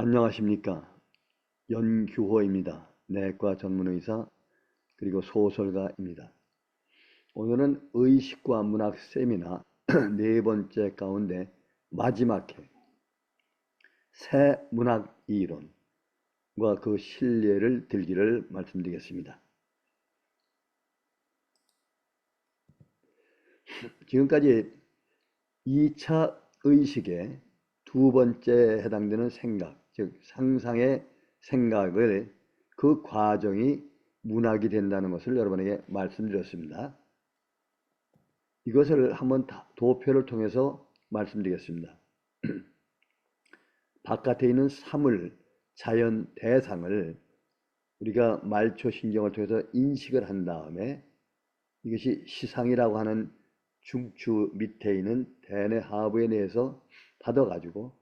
안녕하십니까. 연규호입니다. 내과 전문의사 그리고 소설가입니다. 오늘은 의식과 문학 세미나 네 번째 가운데 마지막 회 새 문학 이론과 그 신뢰를 들기를 말씀드리겠습니다. 지금까지 2차 의식의 두 번째 해당되는 생각, 즉 상상의 생각을 그 과정이 문학이 된다는 것을 여러분에게 말씀드렸습니다. 이것을 한번 도표를 통해서 말씀드리겠습니다. 바깥에 있는 사물, 자연, 대상을 우리가 말초신경을 통해서 인식을 한 다음에 이것이 시상이라고 하는 중추 밑에 있는 대뇌 하부의 뇌에서 받아가지고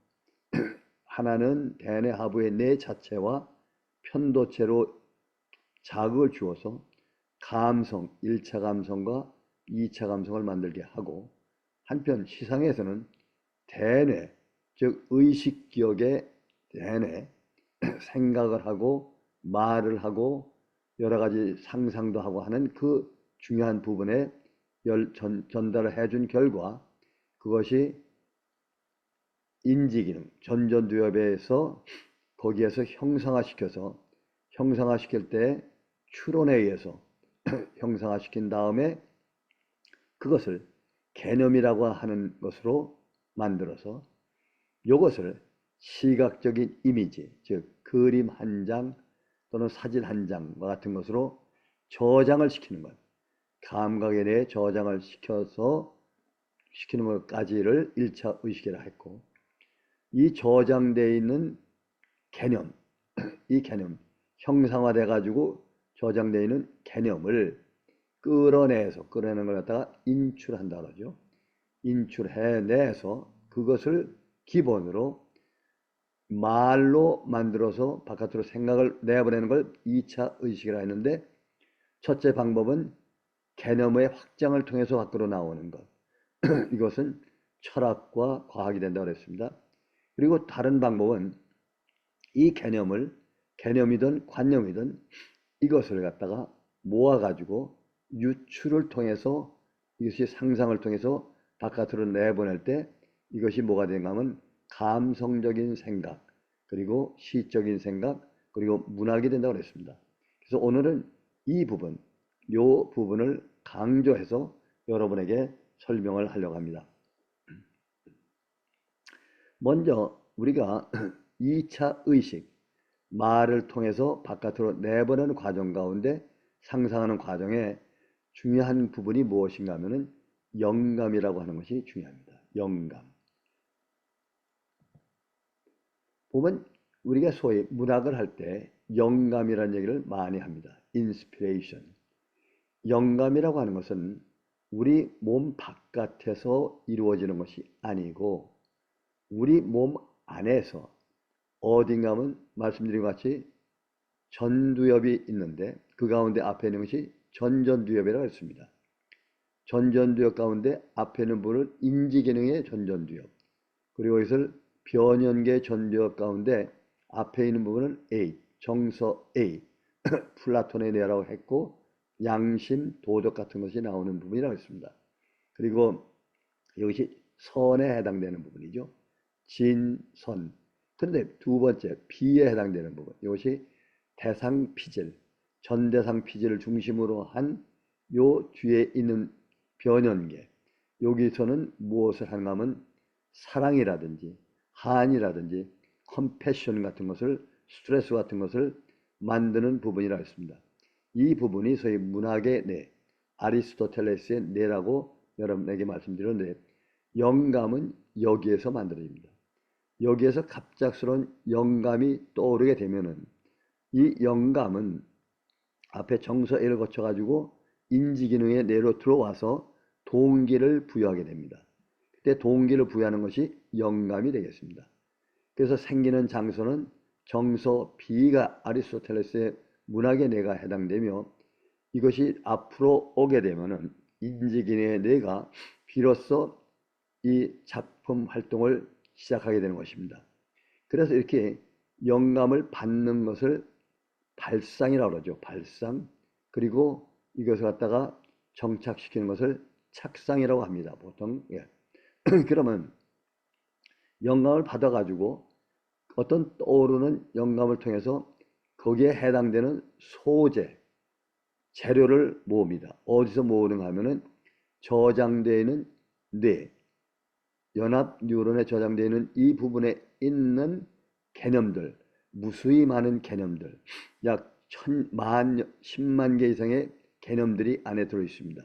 하나는 대뇌 하부의 뇌 자체와 편도체로 자극을 주어서 감성, 1차 감성과 2차 감성을 만들게 하고, 한편 시상에서는 대뇌, 즉 의식기억의 대뇌, 생각을 하고 말을 하고 여러 가지 상상도 하고 하는 그 중요한 부분에 전달을 해준 결과 그것이 인지기능, 전전두엽에서 거기에서 형상화시킬 때 추론에 의해서 형상화시킨 다음에 그것을 개념이라고 하는 것으로 만들어서 이것을 시각적인 이미지, 즉 그림 한 장 또는 사진 한 장과 같은 것으로 저장을 시키는 것, 감각에 대해 저장을 시키는 것까지를 1차 의식이라 했고, 이 저장되어 있는 개념, 이 개념, 형상화돼 가지고 저장되어 있는 개념을 끌어내는 걸 갖다가 인출한다 그러죠. 인출해내서 그것을 기본으로 말로 만들어서 바깥으로 생각을 내보내는 걸 2차 의식이라 했는데, 첫째 방법은 개념의 확장을 통해서 밖으로 나오는 것. 이것은 철학과 과학이 된다고 그랬습니다. 그리고 다른 방법은 이 개념이든 관념이든 이것을 갖다가 모아가지고 유추를 통해서, 이것이 상상을 통해서 바깥으로 내보낼 때 이것이 뭐가 되는가 하면 감성적인 생각, 그리고 시적인 생각, 그리고 문학이 된다고 그랬습니다. 그래서 오늘은 이 부분을 강조해서 여러분에게 설명을 하려고 합니다. 먼저 우리가 2차 의식, 말을 통해서 바깥으로 내보내는 과정 가운데 상상하는 과정에 중요한 부분이 무엇인가 하면은 영감이라고 하는 것이 중요합니다. 영감. 보면 우리가 소위 문학을 할 때 영감이라는 얘기를 많이 합니다. inspiration. 영감이라고 하는 것은 우리 몸 바깥에서 이루어지는 것이 아니고 우리 몸 안에서 어딘가 하면 말씀드린 것 같이 전두엽이 있는데 그 가운데 앞에 있는 것이 전전두엽이라고 했습니다. 전전두엽 가운데 앞에 있는 부분은 인지기능의 전전두엽, 그리고 이것을 변연계 전두엽 가운데 앞에 있는 부분은 A, 정서 A, 플라톤의 뇌라고 했고 양심, 도덕 같은 것이 나오는 부분이라고 했습니다. 그리고 이것이 선에 해당되는 부분이죠. 진, 선. 그런데 두 번째 비에 해당되는 부분, 이것이 대상 피질, 전대상 피질을 중심으로 한 요 뒤에 있는 변연계, 여기서는 무엇을 하는가 하면 사랑이라든지 한이라든지 컴패션 같은 것을, 스트레스 같은 것을 만드는 부분이라고 했습니다. 이 부분이 소위 문학의 뇌, 아리스토텔레스의 뇌라고 여러분에게 말씀드렸는데, 영감은 여기에서 만들어집니다. 여기에서 갑작스러운 영감이 떠오르게 되면은 이 영감은 앞에 정서 A를 거쳐가지고 인지기능의 뇌로 들어와서 동기를 부여하게 됩니다. 그때 동기를 부여하는 것이 영감이 되겠습니다. 그래서 생기는 장소는 정서 B가 아리스토텔레스의 문학의 뇌가 해당되며, 이것이 앞으로 오게 되면은 인지기능의 뇌가 비로소 이 작품 활동을 시작하게 되는 것입니다. 그래서 이렇게 영감을 받는 것을 발상이라고 그러죠. 발상. 그리고 이것을 갖다가 정착시키는 것을 착상이라고 합니다. 보통. 예. 그러면 영감을 받아가지고 어떤 떠오르는 영감을 통해서 거기에 해당되는 소재, 재료를 모읍니다. 어디서 모으는가 하면은 저장되어 있는 뇌, 연합 뉴런에 저장되어 있는 이 부분에 있는 개념들, 무수히 많은 개념들, 약 10만 개 이상의 개념들이 안에 들어 있습니다.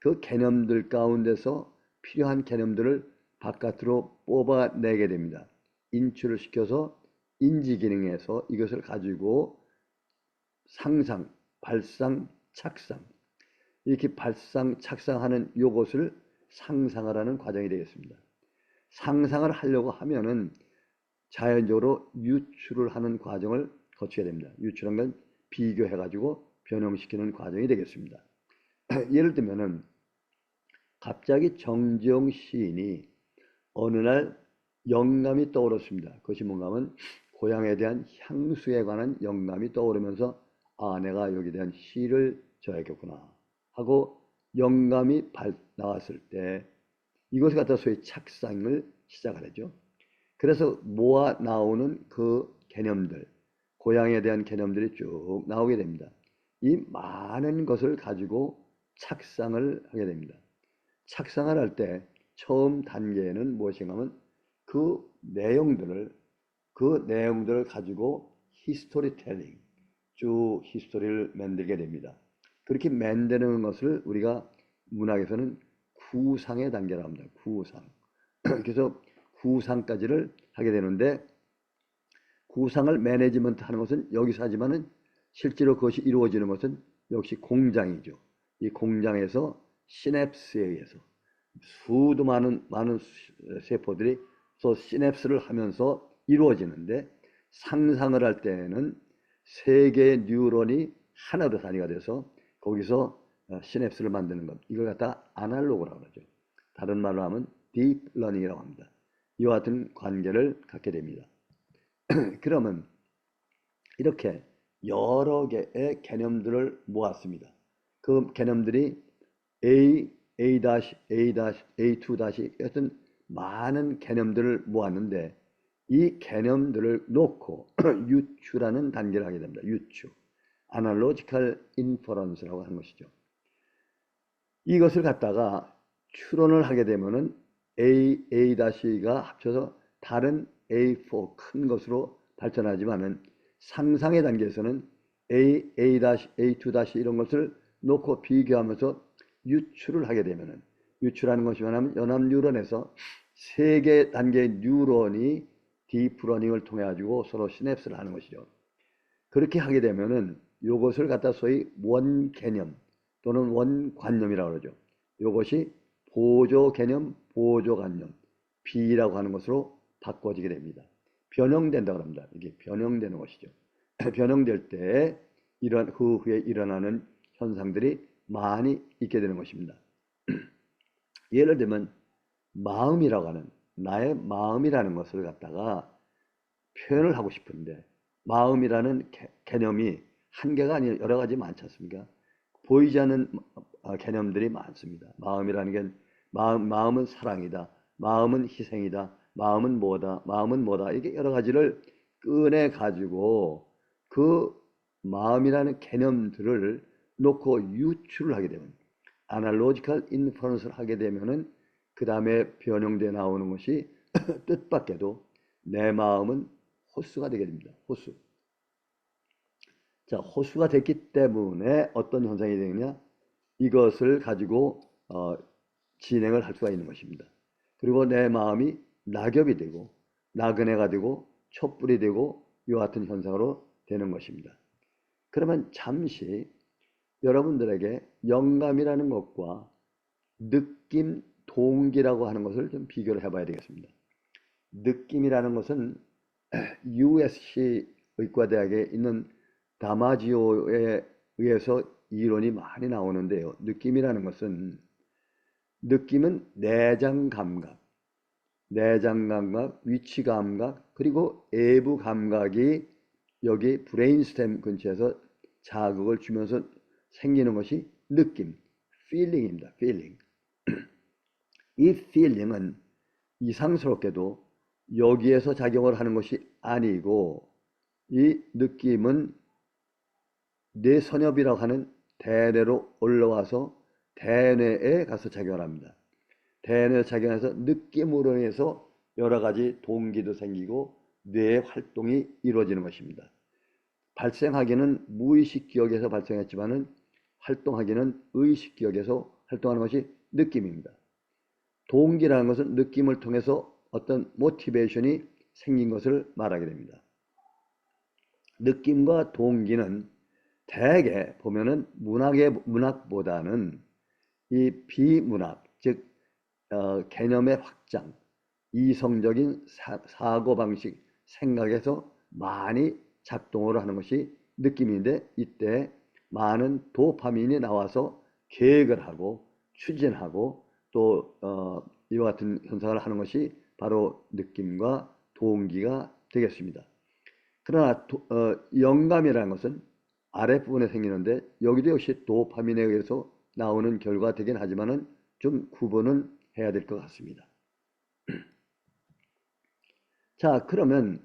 그 개념들 가운데서 필요한 개념들을 바깥으로 뽑아내게 됩니다. 인출을 시켜서 인지 기능에서 이것을 가지고 상상, 발상, 착상, 이렇게 발상, 착상하는 요것을 상상하라는 과정이 되겠습니다. 상상을 하려고 하면은 자연적으로 유출을 하는 과정을 거치게 됩니다. 유출한 건 비교해가지고 변형시키는 과정이 되겠습니다. 예를 들면은 갑자기 정지용 시인이 어느 날 영감이 떠오르습니다. 그것이 뭔가 하면 고향에 대한 향수에 관한 영감이 떠오르면서 아, 내가 여기에 대한 시를 써야겠구나 하고 영감이 나왔을 때 이것을 갖다 소위 착상을 시작하죠. 그래서 모아 나오는 그 개념들, 고향에 대한 개념들이 쭉 나오게 됩니다. 이 많은 것을 가지고 착상을 하게 됩니다. 착상을 할 때 처음 단계에는 무엇인가 하면 그 내용들을 가지고 히스토리텔링, 쭉 히스토리를 만들게 됩니다. 그렇게 만드는 것을 우리가 문학에서는 구상의 단계라고 합니다. 구상. 그래서 구상까지를 하게 되는데 구상을 매니지먼트 하는 것은 여기서 하지만은 실제로 그것이 이루어지는 것은 역시 공장이죠. 이 공장에서 시냅스에 의해서 수도 많은 세포들이 시냅스를 하면서 이루어지는데 상상을 할 때는 세 개의 뉴런이 하나로 단위가 돼서 거기서 시냅스를 만드는 것. 이걸 갖다가 아날로그라고 하죠. 다른 말로 하면 딥 러닝이라고 합니다. 이와 같은 관계를 갖게 됩니다. 그러면 이렇게 여러 개의 개념들을 모았습니다. 그 개념들이 A, A-A-A2- 어떤 많은 개념들을 모았는데 이 개념들을 놓고 유추라는 단계를 하게 됩니다. 유추. 아날로지컬 인퍼런스라고 하는 것이죠. 이것을 갖다가 추론을 하게 되면은 A-A-가 합쳐서 다른 A4 큰 것으로 발전하지만은 상상의 단계에서는 A, A-A2- 이런 것을 놓고 비교하면서 유출을 하게 되면은 유출하는 것이 뭐냐면 연합 뉴런에서 세 개 단계의 뉴런이 딥러닝을 통해 가지고 서로 시냅스를 하는 것이죠. 그렇게 하게 되면은 이것을 갖다 소위 원개념 또는 원관념이라고 그러죠. 이것이 보조개념, 보조관념, B라고 하는 것으로 바꿔지게 됩니다. 변형된다고 합니다. 이게 변형되는 것이죠. 변형될 때 그 후에 일어나는 현상들이 많이 있게 되는 것입니다. 예를 들면 마음이라고 하는 나의 마음이라는 것을 갖다가 표현을 하고 싶은데 마음이라는 개념이 한 개가 아니라 여러 가지 많지 않습니까? 보이지 않는 개념들이 많습니다. 마음이라는 게 마음은 사랑이다. 마음은 희생이다. 마음은 뭐다. 마음은 뭐다. 이게 여러 가지를 꺼내 가지고 그 마음이라는 개념들을 놓고 유출을 하게 되면 아날로지컬 인퍼런스를 하게 되면은 그 다음에 변형돼 나오는 것이 뜻밖에도 내 마음은 호수가 되게 됩니다. 호수. 자, 호수가 됐기 때문에 어떤 현상이 되느냐? 이것을 가지고 진행을 할 수가 있는 것입니다. 그리고 내 마음이 낙엽이 되고 나그네가 되고 촛불이 되고 이와 같은 현상으로 되는 것입니다. 그러면 잠시 여러분들에게 영감이라는 것과 느낌, 동기라고 하는 것을 좀 비교를 해봐야 되겠습니다. 느낌이라는 것은 USC 의과대학에 있는 다마지오에 의해서 이론이 많이 나오는데요. 느낌은 내장 감각, 내장 감각, 위치 감각, 그리고 외부 감각이 여기 브레인스템 근처에서 자극을 주면서 생기는 것이 느낌, feeling입니다. feeling. 이 feeling은 이상스럽게도 여기에서 작용을 하는 것이 아니고 이 느낌은 뇌선엽이라고 하는 대뇌로 올라와서 대뇌에 가서 작용을 합니다. 대뇌에 작용해서 느낌으로 인해서 여러 가지 동기도 생기고 뇌의 활동이 이루어지는 것입니다. 발생하기는 무의식 기억에서 발생했지만은 활동하기는 의식 기억에서 활동하는 것이 느낌입니다. 동기라는 것은 느낌을 통해서 어떤 모티베이션이 생긴 것을 말하게 됩니다. 느낌과 동기는 대개 보면은 문학보다는 이 비문학, 즉 개념의 확장, 이성적인 사고방식, 생각에서 많이 작동을 하는 것이 느낌인데, 이때 많은 도파민이 나와서 계획을 하고 추진하고 또 이와 같은 현상을 하는 것이 바로 느낌과 동기가 되겠습니다. 그러나 영감이라는 것은 아랫부분에 생기는데 여기도 역시 도파민에 의해서 나오는 결과가 되긴 하지만은 좀 구분은 해야 될 것 같습니다. 자, 그러면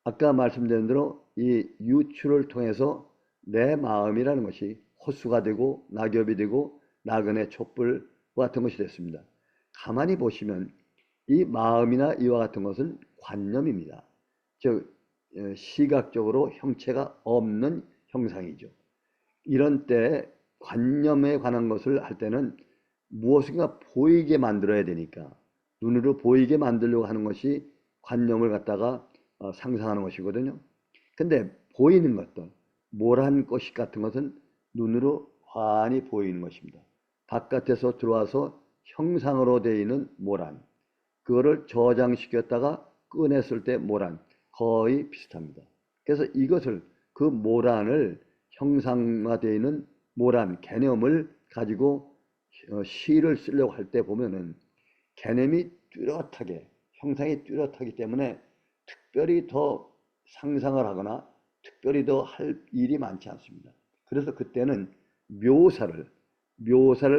아까 말씀드린 대로 이 유추를 통해서 내 마음이라는 것이 호수가 되고 낙엽이 되고 나그네 촛불과 같은 것이 됐습니다. 가만히 보시면 이 마음이나 이와 같은 것은 관념입니다. 즉 시각적으로 형체가 없는 형상이죠. 이런 때 관념에 관한 것을 할 때는 무엇인가 보이게 만들어야 되니까 눈으로 보이게 만들려고 하는 것이 관념을 갖다가 상상하는 것이거든요. 근데 보이는 것들, 모란 것이 같은 것은 눈으로 환히 보이는 것입니다. 바깥에서 들어와서 형상으로 되어 있는 모란, 그거를 저장시켰다가 꺼냈을 때 모란, 거의 비슷합니다. 그래서 이것을 그 모란을 형상화되어 있는 모란 개념을 가지고 시를 쓰려고 할 때 보면은 개념이 뚜렷하게 형상이 뚜렷하기 때문에 특별히 더 상상을 하거나 특별히 더 할 일이 많지 않습니다. 그래서 그때는 묘사를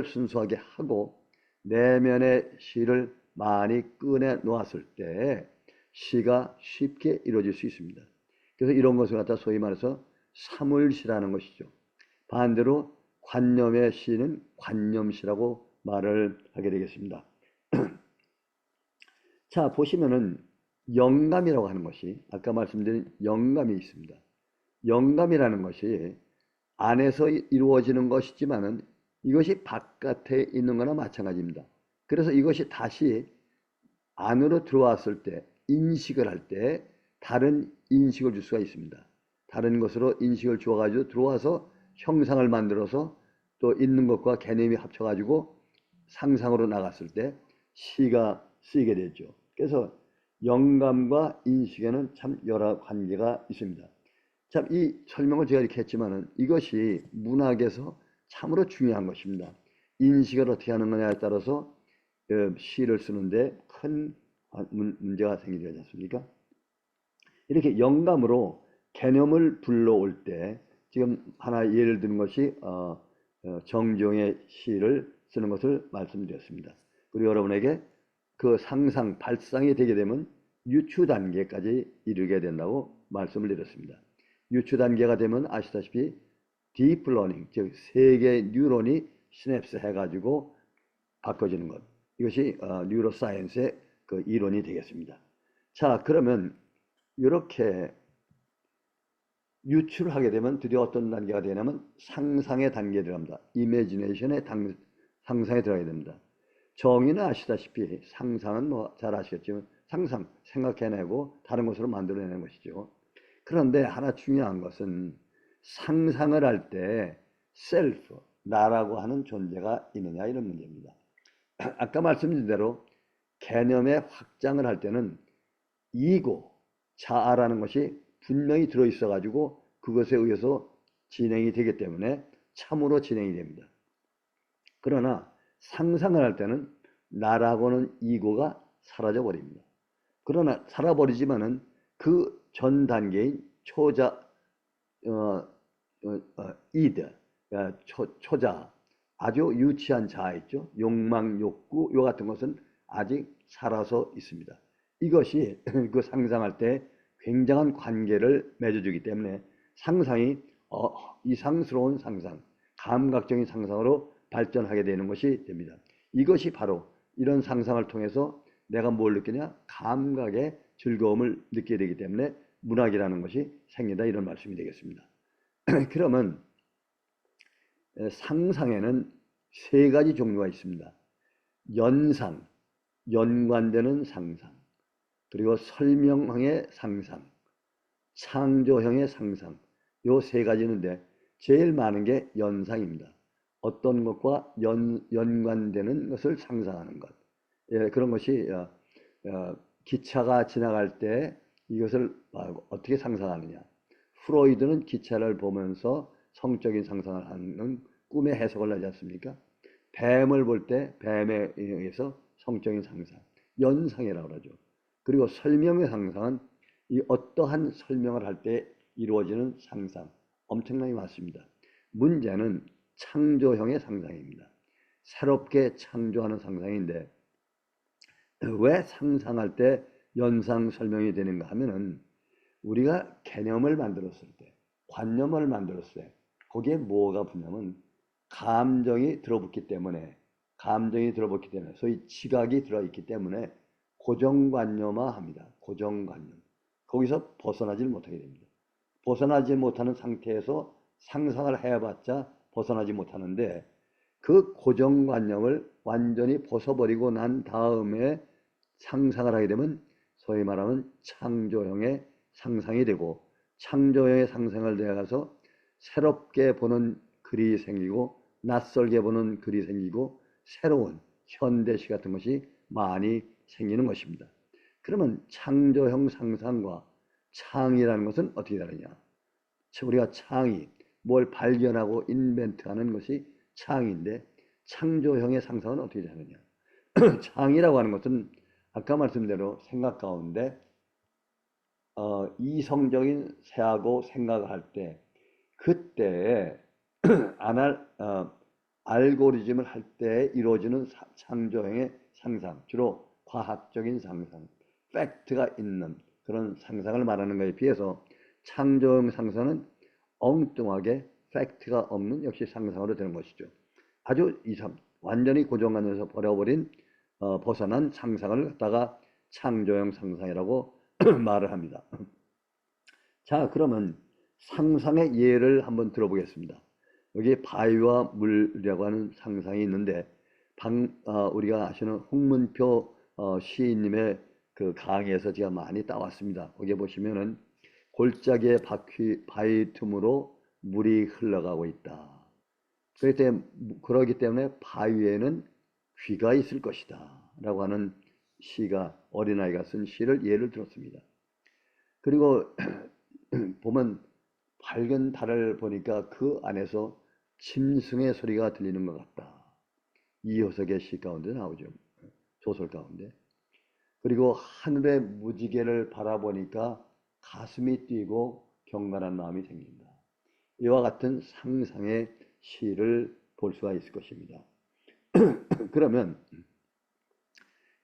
순수하게 하고 내면의 시를 많이 꺼내 놓았을 때 시가 쉽게 이루어질 수 있습니다. 그래서 이런 것을 갖다 소위 말해서 사물시라는 것이죠. 반대로 관념의 시는 관념시라고 말을 하게 되겠습니다. 자, 보시면은 영감이라고 하는 것이 아까 말씀드린 영감이 있습니다. 영감이라는 것이 안에서 이루어지는 것이지만은 이것이 바깥에 있는 거나 마찬가지입니다. 그래서 이것이 다시 안으로 들어왔을 때 인식을 할 때 다른 인식을 줄 수가 있습니다. 다른 것으로 인식을 주어가지고 들어와서 형상을 만들어서 또 있는 것과 개념이 합쳐가지고 상상으로 나갔을 때 시가 쓰이게 되죠. 그래서 영감과 인식에는 참 여러 관계가 있습니다. 참 이 설명을 제가 이렇게 했지만은 이것이 문학에서 참으로 중요한 것입니다. 인식을 어떻게 하는 거냐에 따라서 시를 쓰는데 큰 문제가 생기지 않습니까? 이렇게 영감으로 개념을 불러올 때 지금 하나 예를 드는 것이 정지용의 시를 쓰는 것을 말씀드렸습니다. 그리고 여러분에게 그 상상, 발상이 되게 되면 유추 단계까지 이르게 된다고 말씀을 드렸습니다. 유추 단계가 되면 아시다시피 딥 러닝, 즉 세계 뉴런이 시냅스 해가지고 바꿔지는 것. 이것이 뉴로사이언스의 그 이론이 되겠습니다. 자, 그러면 이렇게 유추를 하게 되면 드디어 어떤 단계가 되냐면 상상의 단계에 들어갑니다. 이미지네이션의 상상에 들어가게 됩니다. 정의는 아시다시피 상상은 뭐 잘 아시겠지만 상상, 생각해내고 다른 것으로 만들어내는 것이죠. 그런데 하나 중요한 것은 상상을 할 때 셀프, 나라고 하는 존재가 있느냐 이런 문제입니다. 아까 말씀드린 대로 개념의 확장을 할 때는 이고, 자아라는 것이 분명히 들어있어 가지고 그것에 의해서 진행이 되기 때문에 참으로 진행이 됩니다. 그러나 상상을 할 때는 나라고는 이고가 사라져 버립니다. 그러나 살아버리지만은 그 전 단계인 초자 이드 초자 아주 유치한 자아 있죠. 욕망, 욕구 요 같은 것은 아직 살아서 있습니다. 이것이 그 상상할 때 굉장한 관계를 맺어주기 때문에 상상이 이상스러운 상상, 감각적인 상상으로 발전하게 되는 것이 됩니다. 이것이 바로 이런 상상을 통해서 내가 뭘 느끼냐? 감각의 즐거움을 느끼게 되기 때문에 문학이라는 것이 생긴다 이런 말씀이 되겠습니다. 그러면 상상에는 세 가지 종류가 있습니다. 연상, 연관되는 상상, 그리고 설명형의 상상, 창조형의 상상, 요 세 가지 있는데 제일 많은 게 연상입니다. 어떤 것과 연관되는 것을 상상하는 것. 예, 그런 것이 기차가 지나갈 때 이것을 어떻게 상상하느냐. 프로이드는 기차를 보면서 성적인 상상을 하는 꿈의 해석을 하지 않습니까? 뱀을 볼 때 뱀에 의해서 성적인 상상, 연상이라고 하죠. 그리고 설명의 상상은 이 어떠한 설명을 할 때 이루어지는 상상, 엄청나게 많습니다. 문제는 창조형의 상상입니다. 새롭게 창조하는 상상인데 왜 상상할 때 연상 설명이 되는가 하면은 우리가 개념을 만들었을 때, 관념을 만들었을 때 거기에 뭐가 붙냐면 감정이 들어붙기 때문에 소위 지각이 들어있기 때문에 고정관념화합니다. 고정관념. 거기서 벗어나질 못하게 됩니다. 벗어나지 못하는 상태에서 상상을 해봤자 벗어나지 못하는데 그 고정관념을 완전히 벗어버리고 난 다음에 상상을 하게 되면 소위 말하는 창조형의 상상이 되고 창조형의 상상을 내가서 새롭게 보는 글이 생기고 낯설게 보는 글이 생기고 새로운 현대시 같은 것이 많이 생기는 것입니다. 그러면 창조형 상상과 창이라는 것은 어떻게 다르냐? 우리가 창의, 뭘 발견하고 인벤트하는 것이 창인데 창조형의 상상은 어떻게 다르냐? 창이라고 하는 것은 아까 말씀대로 생각 가운데 이성적인 새하고 생각을 할 때 그때 알고리즘을 할 때 이루어지는 창조형의 상상, 주로 과학적인 상상, 팩트가 있는 그런 상상을 말하는 것에 비해서 창조형 상상은 엉뚱하게 팩트가 없는 역시 상상으로 되는 것이죠. 아주 완전히 고정관념에서 버려버린 벗어난 상상을 갖다가 창조형 상상이라고 말을 합니다. 자, 그러면 상상의 예를 한번 들어보겠습니다. 여기 바위와 물이라고 하는 상상이 있는데 우리가 아시는 홍문표 시인님의 그 강의에서 제가 많이 따왔습니다. 거기에 보시면은 골짜기의 바위 틈으로 물이 흘러가고 있다. 그러기 때문에 바위에는 귀가 있을 것이다 라고 하는 시가 어린아이가 쓴 시를 예를 들었습니다. 그리고 보면 밝은 달을 보니까 그 안에서 짐승의 소리가 들리는 것 같다. 이효석의 시 가운데 나오죠. 소설 가운데. 그리고 하늘의 무지개를 바라보니까 가슴이 뛰고 경건한 마음이 생긴다. 이와 같은 상상의 시를 볼 수가 있을 것입니다. 그러면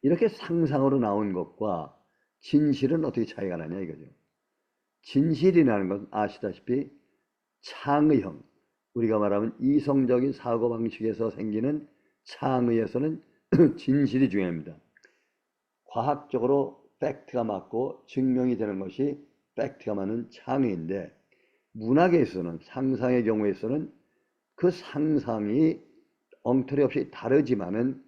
이렇게 상상으로 나온 것과 진실은 어떻게 차이가 나냐 이거죠. 진실이라는 건 아시다시피 창의형, 우리가 말하면 이성적인 사고방식에서 생기는 창의에서는 진실이 중요합니다. 과학적으로 팩트가 맞고 증명이 되는 것이 팩트가 맞는 창의인데 문학에 있어서는 상상의 경우에 있어서는 그 상상이 엉터리 없이 다르지만은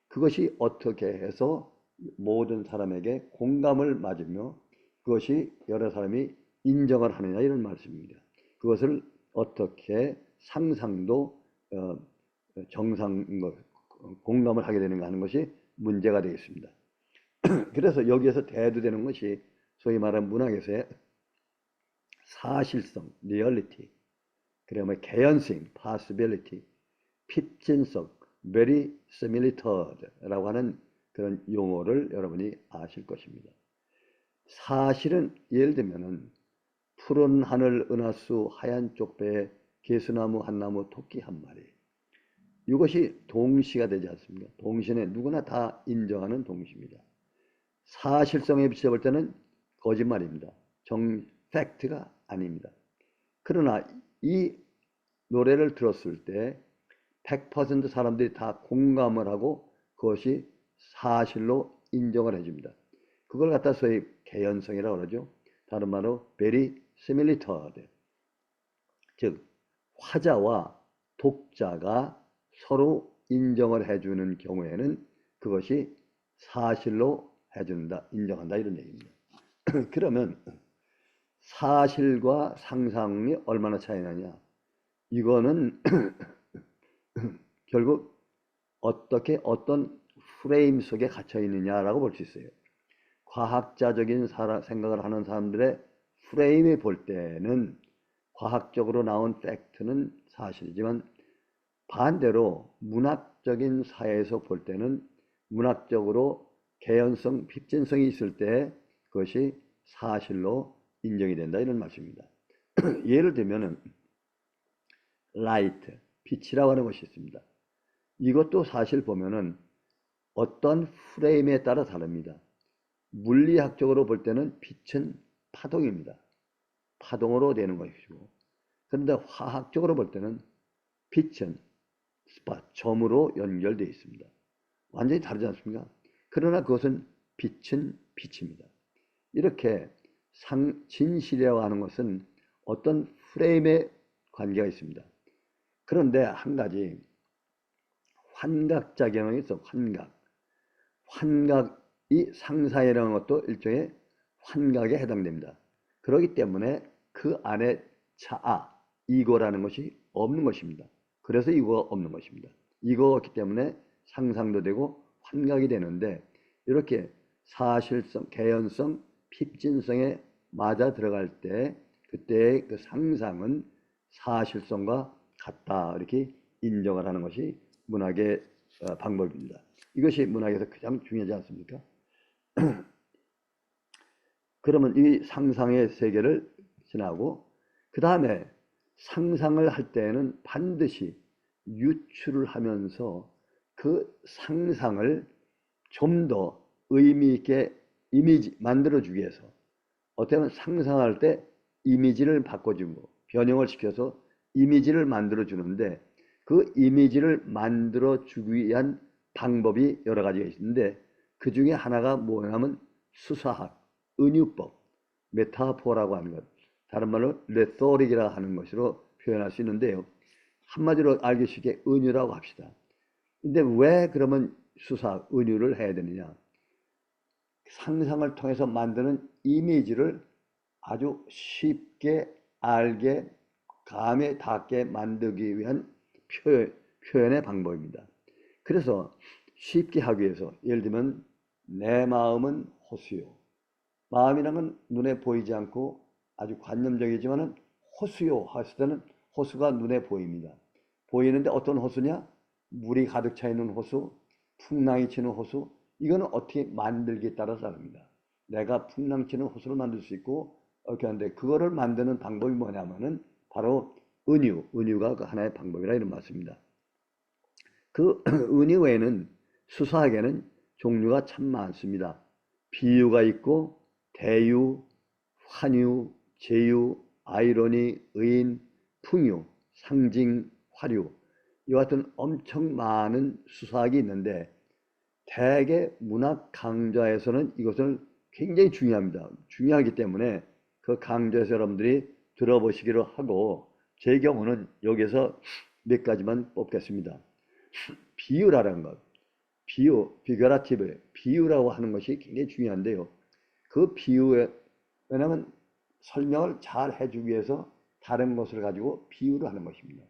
그것이 어떻게 해서 모든 사람에게 공감을 맞으며 그것이 여러 사람이 인정을 하느냐 이런 말씀입니다. 그것을 어떻게 상상도 공감을 하게 되는가 하는 것이 문제가 되겠습니다. 그래서 여기에서 대두되는 것이 소위 말하는 문학에서의 사실성, 리얼리티, 그러면 개연성, possibility, 핍진성, verisimilitude라고 하는 그런 용어를 여러분이 아실 것입니다. 사실은 예를 들면은 푸른 하늘 은하수 하얀 쪽배에 개수나무 한 나무 토끼 한 마리, 이것이 동시가 되지 않습니까? 동시는 누구나 다 인정하는 동시입니다. 사실성에 비춰볼 때는 거짓말입니다. 팩트가 아닙니다. 그러나 이 노래를 들었을 때 100% 사람들이 다 공감을 하고 그것이 사실로 인정을 해줍니다. 그걸 갖다 소위 개연성이라고 그러죠. 다른 말로 verisimilitude, 즉 화자와 독자가 서로 인정을 해주는 경우에는 그것이 사실로 해준다, 인정한다, 이런 얘기입니다. 그러면 사실과 상상이 얼마나 차이 나냐? 이거는 결국 어떻게 어떤 프레임 속에 갇혀 있느냐라고 볼 수 있어요. 과학자적인 생각을 하는 사람들의 프레임에 볼 때는 과학적으로 나온 팩트는 사실이지만, 반대로 문학적인 사회에서 볼 때는 문학적으로 개연성, 핍진성이 있을 때 그것이 사실로 인정이 된다, 이런 말씀입니다. 예를 들면은 라이트, 빛이라고 하는 것이 있습니다. 이것도 사실 보면은 어떤 프레임에 따라 다릅니다. 물리학적으로 볼 때는 빛은 파동입니다. 파동으로 되는 것이고, 그런데 화학적으로 볼 때는 빛은 점으로 연결되어 있습니다. 완전히 다르지 않습니까? 그러나 그것은 빛은 빛입니다. 이렇게 진실이라고 하는 것은 어떤 프레임의 관계가 있습니다. 그런데 한 가지 환각작용이 있어. 환각이 상상이라는 것도 일종의 환각에 해당됩니다. 그렇기 때문에 그 안에 이거라는 것이 없는 것입니다. 그래서 이거가 없는 것입니다. 이거가 없기 때문에 상상도 되고 환각이 되는데, 이렇게 사실성, 개연성, 핍진성에 맞아 들어갈 때 그때의 그 상상은 사실성과 같다, 이렇게 인정을 하는 것이 문학의 방법입니다. 이것이 문학에서 가장 중요하지 않습니까? 그러면 이 상상의 세계를 지나고 그 다음에 상상을 할 때에는 반드시 유추를 하면서 그 상상을 좀 더 의미 있게 만들어주기 위해서, 어떻게 보면 상상할 때 이미지를 바꿔주고 변형을 시켜서 이미지를 만들어주는데, 그 이미지를 만들어주기 위한 방법이 여러 가지가 있는데, 그 중에 하나가 뭐냐면 수사학, 은유법, 메타포라고 하는 것, 다른 말로 레토릭이라고 하는 것으로 표현할 수 있는데요. 한마디로 알기 쉽게 은유라고 합시다. 근데 왜 그러면 은유를 해야 되느냐? 상상을 통해서 만드는 이미지를 아주 쉽게 알게, 감에 닿게 만들기 위한 표현의 방법입니다. 그래서 쉽게 하기 위해서, 예를 들면 내 마음은 호수요. 마음이란 건 눈에 보이지 않고 아주 관념적이지만 호수요 했을 때는 호수가 눈에 보입니다. 보이는데 어떤 호수냐? 물이 가득 차 있는 호수, 풍랑이 치는 호수. 이거는 어떻게 만들기에 따라 다릅니다. 내가 풍랑 치는 호수를 만들 수 있고 이렇게 하는데, 그거를 만드는 방법이 뭐냐면은 바로 은유가 그 하나의 방법이라 이런 말씀입니다. 그 은유 외에는 수사학에는 종류가 참 많습니다. 비유가 있고 대유, 환유, 제유, 아이러니, 의인, 풍유, 상징, 화류, 이와 같은 엄청 많은 수사학이 있는데, 대개 문학 강좌에서는 이것을 굉장히 중요하기 때문에 그 강좌에서 여러분들이 들어보시기로 하고, 제 경우는 여기서 몇 가지만 뽑겠습니다. 비유라는 것, 피규라티브, 비유라고 하는 것이 굉장히 중요한데요. 그 비유에, 왜냐하면 설명을 잘 해주기 위해서 다른 것을 가지고 비유를 하는 것입니다.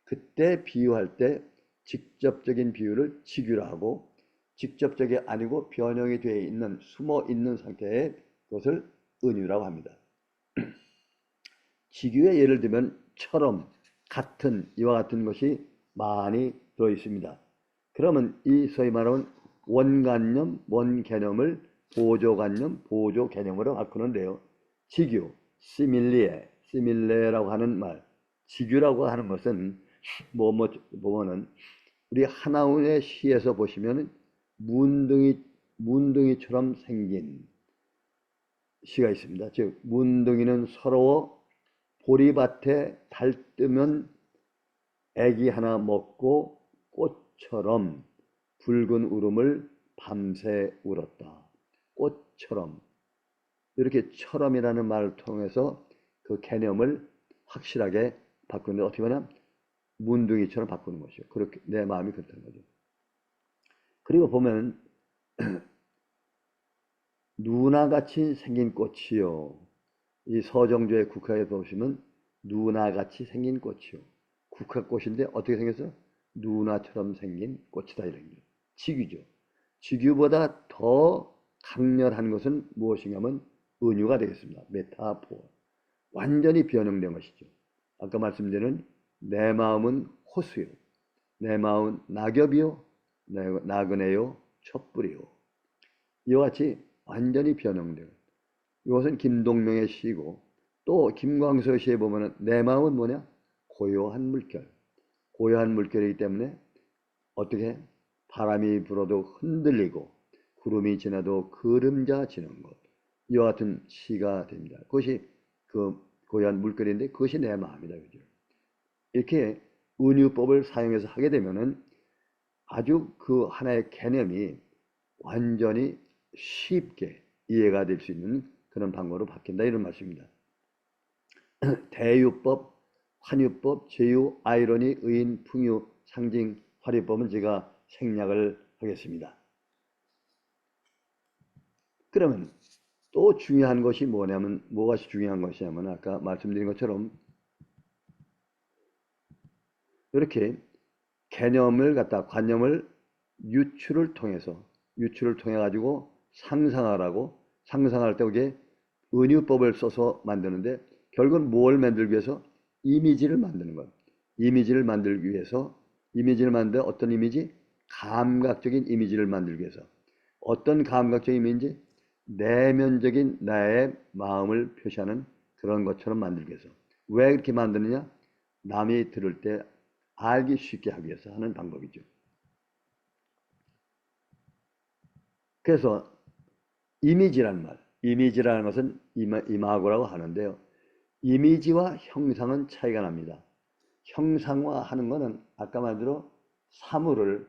그때 비유할 때 직접적인 비유를 직유라 하고, 직접적이 아니고 변형이 되어 있는, 숨어 있는 상태의 것을 은유라고 합니다. 직유의 예를 들면 처럼, 같은, 이와 같은 것이 많이 들어 있습니다. 그러면 이 소위 말하는 원관념, 원개념을 보조관념, 보조개념으로 바꾸는데요. 직유, 시밀레라고 하는 말, 직유라고 하는 것은 보면은 우리 하나운의 시에서 보시면 문둥이처럼 생긴 시가 있습니다. 즉 문둥이는 서러워 보리밭에 달 뜨면 애기 하나 먹고 꽃처럼 붉은 울음을 밤새 울었다. 꽃처럼. 이렇게 처럼이라는 말을 통해서 그 개념을 확실하게 바꾸는데 어떻게 보면 문둥이처럼 바꾸는 것이죠. 그렇게 내 마음이 그렇다는 거죠. 그리고 보면 누나같이 생긴 꽃이요. 이 서정조의 국화에 보시면 누나같이 생긴 꽃이요. 국화꽃인데 어떻게 생겼어? 누나처럼 생긴 꽃이다 이런 게. 직유죠. 직유보다 더 강렬한 것은 무엇이냐면 은유가 되겠습니다. 메타포. 완전히 변형된 것이죠. 아까 말씀드린 내 마음은 호수요. 내 마음은 낙엽이요. 나그네요. 촛불이요. 이와 같이 완전히 변형돼요. 이것은 김동명의 시고 또 김광서 시에 보면 내 마음은 뭐냐? 고요한 물결. 고요한 물결이기 때문에 어떻게 바람이 불어도 흔들리고 구름이 지나도 그림자 지는 것. 이와 같은 시가 됩니다. 그것이 그 고요한 물결인데 그것이 내 마음이다. 그죠? 이렇게 은유법을 사용해서 하게 되면은 아주 그 하나의 개념이 완전히 쉽게 이해가 될 수 있는 그런 방법으로 바뀐다 이런 말씀입니다. 대유법, 환유법, 제유, 아이러니, 의인, 풍유, 상징, 화류법은 제가 생략을 하겠습니다. 그러면 또 중요한 것이 뭐냐면 뭐가 중요한 것이냐면 아까 말씀드린 것처럼 이렇게 개념을 갖다 관념을 유추를 통해 가지고 상상하라고 상상할 때 그게 은유법을 써서 만드는데 결국은 뭘 만들기 위해서 이미지를 만드는 것. 이미지를 만들기 위해서 이미지를 만들 어떤 이미지? 감각적인 이미지를 만들기 위해서 어떤 감각적인 이미지? 내면적인 나의 마음을 표시하는 그런 것처럼 만들기 위해서 왜 그렇게 만드느냐? 남이 들을 때 알기 쉽게 하기 위해서 하는 방법이죠. 그래서 이미지라는 것은 이마고라고 하는데요. 이미지와 형상은 차이가 납니다. 형상화하는 것은 아까 말대로 사물을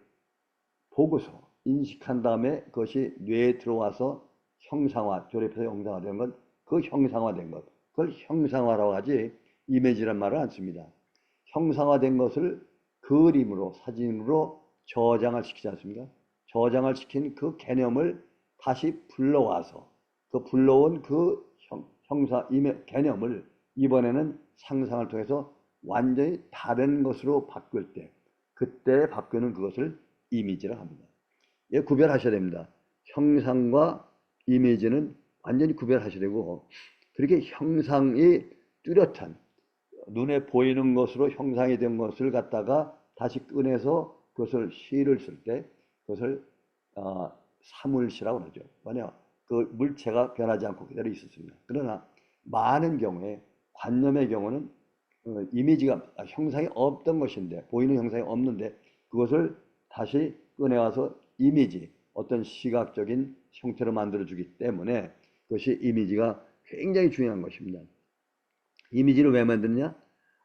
보고서 인식한 다음에 그것이 뇌에 들어와서 형상화, 조립해서 형상화된 것, 그 형상화된 것, 그걸 형상화라고 하지 이미지란 말을 안 씁니다. 형상화된 것을 그림으로, 사진으로 저장을 시키지 않습니까? 저장을 시킨 그 개념을 다시 불러와서 그 불러온 그 개념을 이번에는 상상을 통해서 완전히 다른 것으로 바꿀 때 그때 바꾸는 그것을 이미지라고 합니다. 예, 구별하셔야 됩니다. 형상과 이미지는 완전히 구별하셔야 되고 그렇게 형상이 뚜렷한 눈에 보이는 것으로 형상이 된 것을 갖다가 다시 꺼내서 그것을 시를 쓸 때 그것을 사물시라고 하죠. 만약 그 물체가 변하지 않고 그대로 있었습니다. 그러나 많은 경우에 관념의 경우는 이미지가 형상이 없던 것인데 보이는 형상이 없는데 그것을 다시 꺼내와서 이미지 어떤 시각적인 형태로 만들어주기 때문에 그것이 이미지가 굉장히 중요한 것입니다. 이미지를 왜 만드느냐?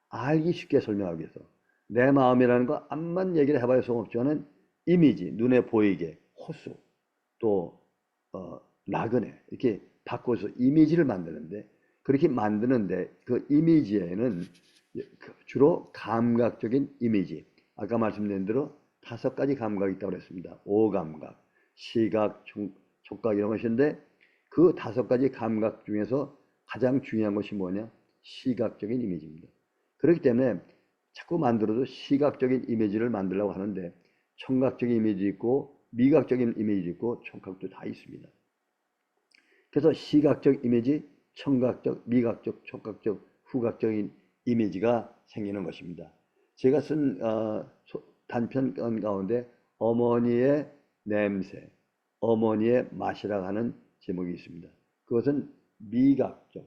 알기 쉽게 설명하기 위해서. 내 마음이라는 거 암만 얘기를 해봐야 소용없지만 이미지, 눈에 보이게, 호수, 또 나그네 이렇게 바꿔서 이미지를 만드는데 그렇게 만드는데 그 이미지에는 주로 감각적인 이미지 아까 말씀드린 대로 5가지 감각이 있다고 그랬습니다. 오감각, 시각, 촉각 이런 것인데 그 5가지 감각 중에서 가장 중요한 것이 뭐냐? 시각적인 이미지입니다. 그렇기 때문에 자꾸 만들어도 시각적인 이미지를 만들려고 하는데 청각적인 이미지 있고 미각적인 이미지 있고 촉각도 다 있습니다. 그래서 시각적 이미지, 청각적, 미각적, 촉각적, 후각적인 이미지가 생기는 것입니다. 제가 쓴 단편 가운데 어머니의 냄새, 어머니의 맛이라고 하는 제목이 있습니다. 그것은 미각적,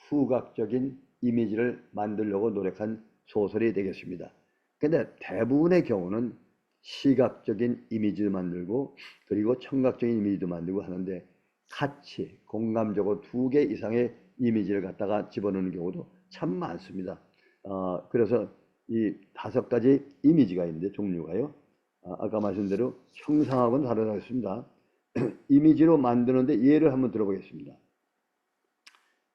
후각적인 이미지를 만들려고 노력한 소설이 되겠습니다. 근데 대부분의 경우는 시각적인 이미지도 만들고 그리고 청각적인 이미지도 만들고 하는데 같이 공감적으로 2개 이상의 이미지를 갖다가 집어넣는 경우도 참 많습니다. 그래서 이 5가지 이미지가 있는데 종류가요. 아까 말씀대로 형상하고는 다르다고 했습니다. 이미지로 만드는데 예를 한번 들어보겠습니다.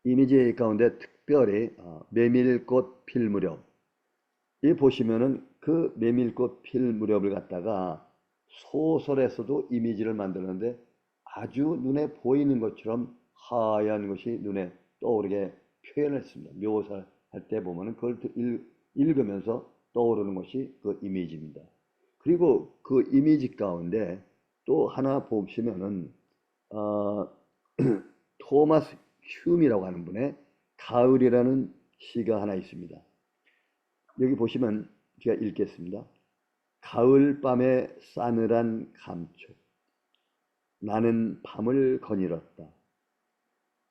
이미지 가운데 특별히 메밀꽃 필 무렵, 이 보시면은 그 메밀꽃 필 무렵을 갖다가 소설에서도 이미지를 만드는데 아주 눈에 보이는 것처럼 하얀 것이 눈에 떠오르게 표현했습니다. 묘사할 때 보면은 그걸 읽으면서 떠오르는 것이 그 이미지입니다. 그리고 그 이미지 가운데 또 하나 보시면은 토마스 흉이라고 하는 분의 가을이라는 시가 하나 있습니다. 여기 보시면 제가 읽겠습니다. 가을밤의 싸늘한 감촉. 나는 밤을 거닐었다.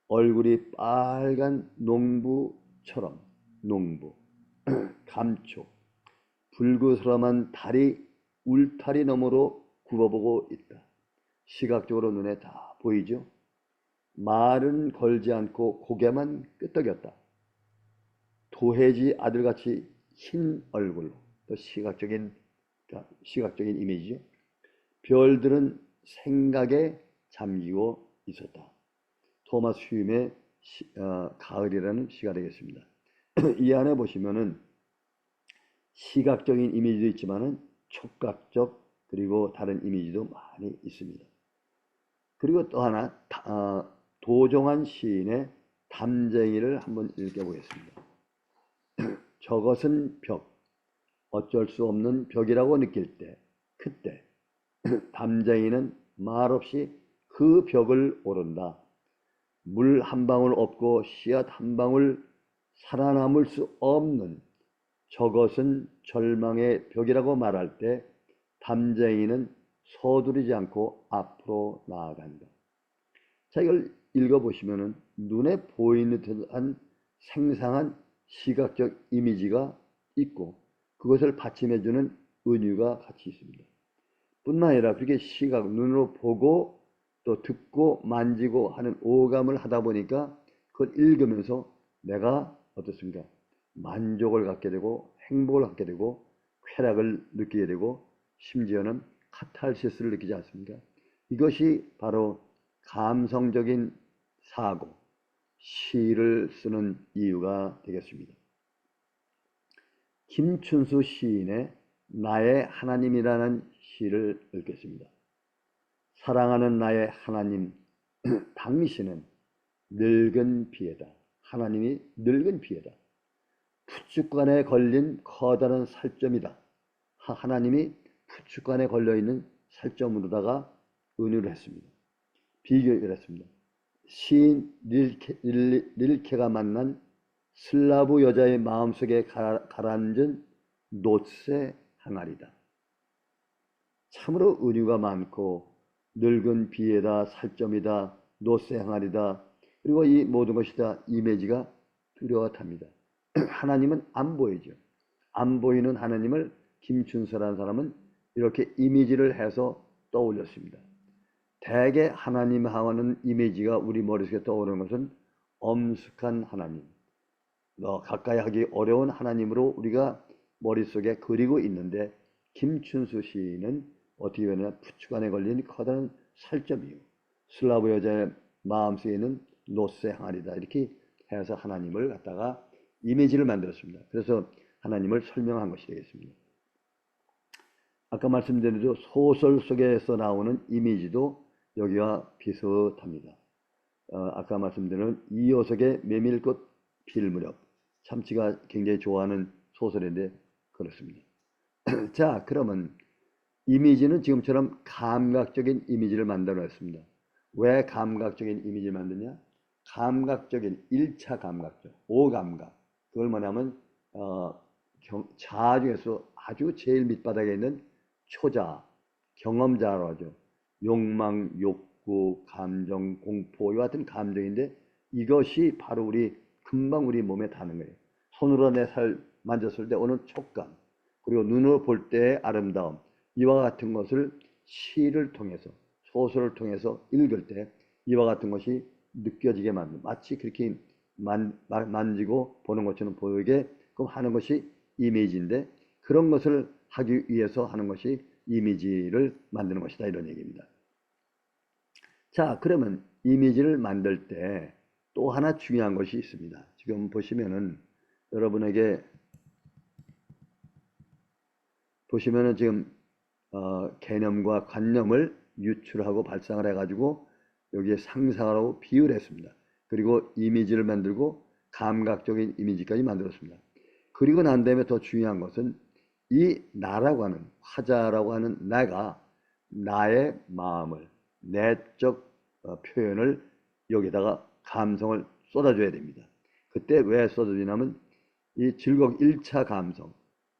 얼굴이 빨간 농부처럼 농부. 감촉. 불그스름한 달이 울타리 너머로 굽어보고 있다. 시각적으로 눈에 다 보이죠? 말은 걸지 않고 고개만 끄덕였다. 도해지 아들같이 흰 얼굴로, 또 시각적인 이미지죠. 별들은 생각에 잠기고 있었다. 토마스 휴임의 가을이라는 시가 되겠습니다. 이 안에 보시면은 시각적인 이미지도 있지만은 촉각적 그리고 다른 이미지도 많이 있습니다. 그리고 또 하나 도종환 시인의 담쟁이를 한번 읽어보겠습니다. 저것은 벽, 어쩔 수 없는 벽이라고 느낄 때, 그때 담쟁이는 말없이 그 벽을 오른다. 물 한 방울 없고 씨앗 한 방울 살아남을 수 없는 저것은 절망의 벽이라고 말할 때 담쟁이는 서두르지 않고 앞으로 나아간다. 자, 이걸 읽어보시면은 눈에 보이는 듯한 생생한 시각적 이미지가 있고 그것을 받침해주는 은유가 같이 있습니다. 뿐만 아니라 그렇게 눈으로 보고 또 듣고 만지고 하는 오감을 하다 보니까 그걸 읽으면서 내가 어떻습니까? 만족을 갖게 되고 행복을 갖게 되고 쾌락을 느끼게 되고 심지어는 카탈시스를 느끼지 않습니까? 이것이 바로 감성적인 사고, 시를 쓰는 이유가 되겠습니다. 김춘수 시인의 나의 하나님이라는 시를 읽겠습니다. 사랑하는 나의 하나님, 당신은 늙은 비에다. 하나님이 늙은 비에다. 푸축간에 걸린 커다란 살점이다. 하나님이 푸축간에 걸려있는 살점으로다가 은유를 했습니다. 비교를 했습니다. 시인 릴케가 만난 슬라브 여자의 마음속에 가라앉은 놋의 항아리다. 참으로 은유가 많고 늙은 비에다 살점이다 놋의 항아리다. 그리고 이 모든 것이 다 이미지가 뚜렷합니다. 하나님은 안 보이죠. 안 보이는 하나님을 김춘서라는 사람은 이렇게 이미지를 해서 떠올렸습니다. 대개 하나님하고는 이미지가 우리 머릿속에 떠오르는 것은 엄숙한 하나님, 가까이 하기 어려운 하나님으로 우리가 머릿속에 그리고 있는데 김춘수 시인은 어떻게 보면 푸축간에 걸린 커다란 살점이요. 슬라브 여자의 마음속에 있는 놋의 항아리다. 이렇게 해서 하나님을 갖다가 이미지를 만들었습니다. 그래서 하나님을 설명한 것이 되겠습니다. 아까 말씀드린 대로 소설 속에서 나오는 이미지도 여기와 비슷합니다. 아까 말씀드린 이효석의 메밀꽃 필 무렵, 참치가 굉장히 좋아하는 소설인데 그렇습니다. 자, 그러면 이미지는 지금처럼 감각적인 이미지를 만들어냈습니다. 왜 감각적인 이미지를 만드냐? 감각적인 1차 감각적, 오감각. 그걸 뭐냐면 자아 중에서 아주 제일 밑바닥에 있는 초자, 경험자로 하죠. 욕망, 욕구, 감정, 공포 이와 같은 감정인데 이것이 바로 금방 우리 몸에 닿는 거예요. 손으로 내 살 만졌을 때 오는 촉감, 그리고 눈으로 볼 때의 아름다움, 이와 같은 것을 시를 통해서, 소설을 통해서 읽을 때 이와 같은 것이 느껴지게 만든, 마치 그렇게 만지고 보는 것처럼 보이게끔 하는 것이 이미지인데, 그런 것을 하기 위해서 하는 것이 이미지를 만드는 것이다, 이런 얘기입니다. 자, 그러면 이미지를 만들 때 또 하나 중요한 것이 있습니다. 지금 보시면은 여러분에게 지금 개념과 관념을 유출하고 발상을 해가지고 여기에 상상하고 비유를 했습니다. 그리고 이미지를 만들고 감각적인 이미지까지 만들었습니다. 그리고 난 다음에 더 중요한 것은 이 나라고 하는, 화자라고 하는 내가 나의 마음을, 내적 표현을 여기다가 감성을 쏟아줘야 됩니다. 그때 왜 쏟아지냐면 이 즐거움 1차 감성,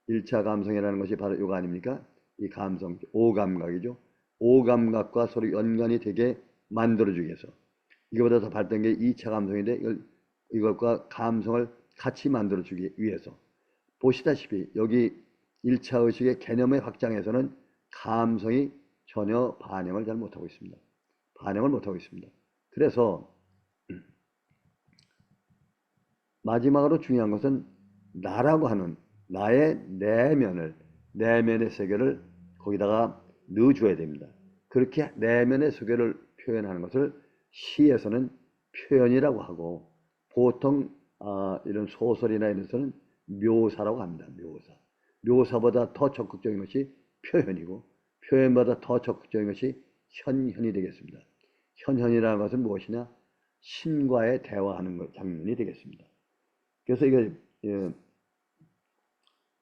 1차 감성이라는 것이 바로 이거 아닙니까? 이 감성, 오감각이죠. 오감각과 서로 연관이 되게 만들어주기 위해서. 이거보다 더 발달된 게 2차 감성인데 이것과 감성을 같이 만들어주기 위해서. 보시다시피 여기 1차 의식의 개념의 확장에서는 감성이 전혀 반영을 잘 못하고 있습니다. 반영을 못하고 있습니다. 그래서 마지막으로 중요한 것은 나라고 하는 나의 내면의 세계를 거기다가 넣어줘야 됩니다. 그렇게 내면의 세계를 표현하는 것을 시에서는 표현이라고 하고, 보통 이런 소설이나 이런 데서는 묘사라고 합니다. 묘사보다 더 적극적인 것이 표현이고, 표현보다 더 적극적인 것이 현현이 되겠습니다. 현현이라는 것은 무엇이냐? 신과의 대화하는 장면이 되겠습니다. 그래서 이거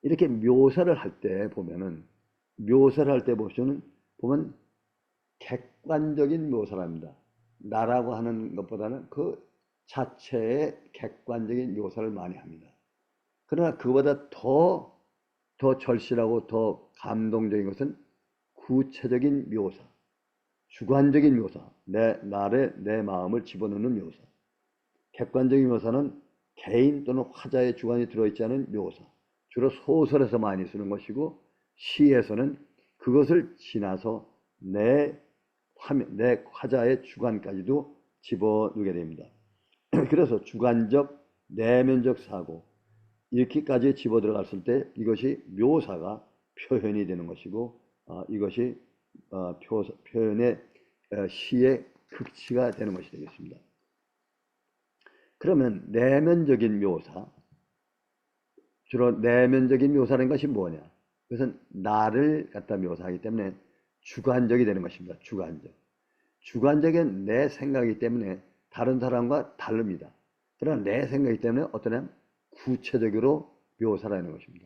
이렇게 묘사를 할 때 보면은, 보면 객관적인 묘사를 합니다. 나라고 하는 것보다는 그 자체의 객관적인 묘사를 많이 합니다. 그러나 그보다 더 절실하고 더 감동적인 것은 구체적인 묘사, 주관적인 묘사, 내 마음을 집어넣는 묘사. 객관적인 묘사는 개인 또는 화자의 주관이 들어있지 않은 묘사, 주로 소설에서 많이 쓰는 것이고, 시에서는 그것을 지나서 내 화자의 주관까지도 집어넣게 됩니다. 그래서 주관적, 내면적 사고, 이렇게까지 집어 들어갔을 때 이것이 묘사가 표현이 되는 것이고, 이것이 표현의 시의 극치가 되는 것이 되겠습니다. 그러면 내면적인 묘사, 주로 내면적인 묘사라는 것이 뭐냐? 그것은 나를 갖다 묘사하기 때문에 주관적이 되는 것입니다. 주관적인 내 생각이기 때문에 다른 사람과 다릅니다. 그러나 내 생각이기 때문에 어떠냐? 구체적으로 묘사라는 것입니다.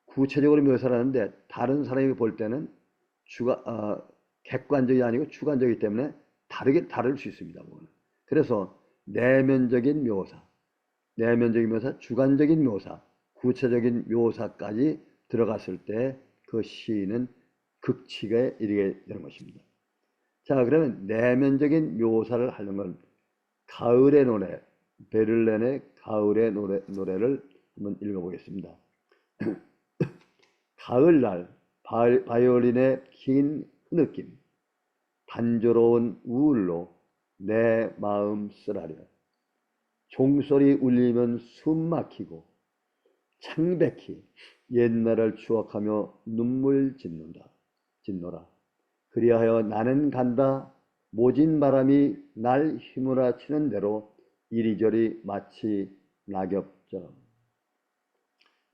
구체적으로 묘사하는데 다른 사람이 볼 때는 객관적이 아니고 주관적이기 때문에 다를 수 있습니다. 그래서 내면적인 묘사, 주관적인 묘사, 구체적인 묘사까지 들어갔을 때 그 시는 극치에 이르게 되는 것입니다. 자, 그러면 내면적인 묘사를 하는 건 가을의 노래, 베를렌의 가을의 노래를 한번 읽어보겠습니다. 가을날 바이올린의 긴 흐느낌, 단조로운 우울로 내 마음 쓰라려. 종소리 울리면 숨 막히고 창백히 옛날을 추억하며 눈물 짓노라. 그리하여 나는 간다. 모진 바람이 날 휘몰아치는 대로 이리저리 마치 낙엽처럼.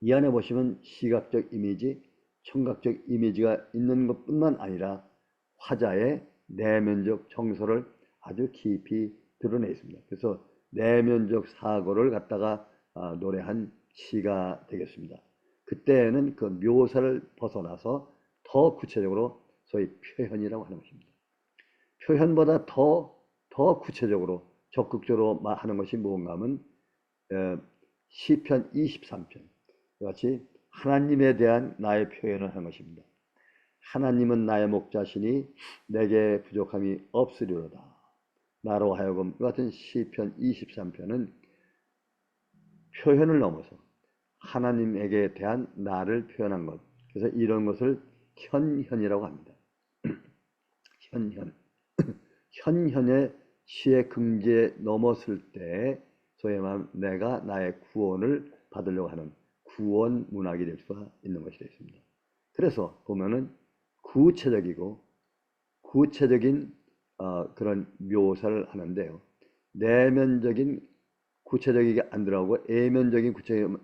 이 안에 보시면 시각적 이미지, 청각적 이미지가 있는 것뿐만 아니라 화자의 내면적 정서를 아주 깊이 드러내 있습니다. 그래서 내면적 사고를 갖다가 노래한 시가 되겠습니다. 그때는 그 묘사를 벗어나서 더 구체적으로 소위 표현이라고 하는 것입니다. 표현보다 더 구체적으로 적극적으로 하는 것이 무언가 하면 시편 23편 같이 하나님에 대한 나의 표현을 하는 것입니다. 하나님은 나의 목자시니 내게 부족함이 없으리로다. 나로 하여금 이 같은 시편 23편은 표현을 넘어서 하나님에게 대한 나를 표현한 것. 그래서 이런 것을 현현이라고 합니다. 현현. 현현의 시의 경지에 넘었을 때 소위 말하면 내가 나의 구원을 받으려고 하는 구원 문학이 될 수가 있는 것이 되겠습니다. 그래서 보면은 구체적인 그런 묘사를 하는데요. 내면적인 구체적이게 안 들어가고 애면적인 구체적인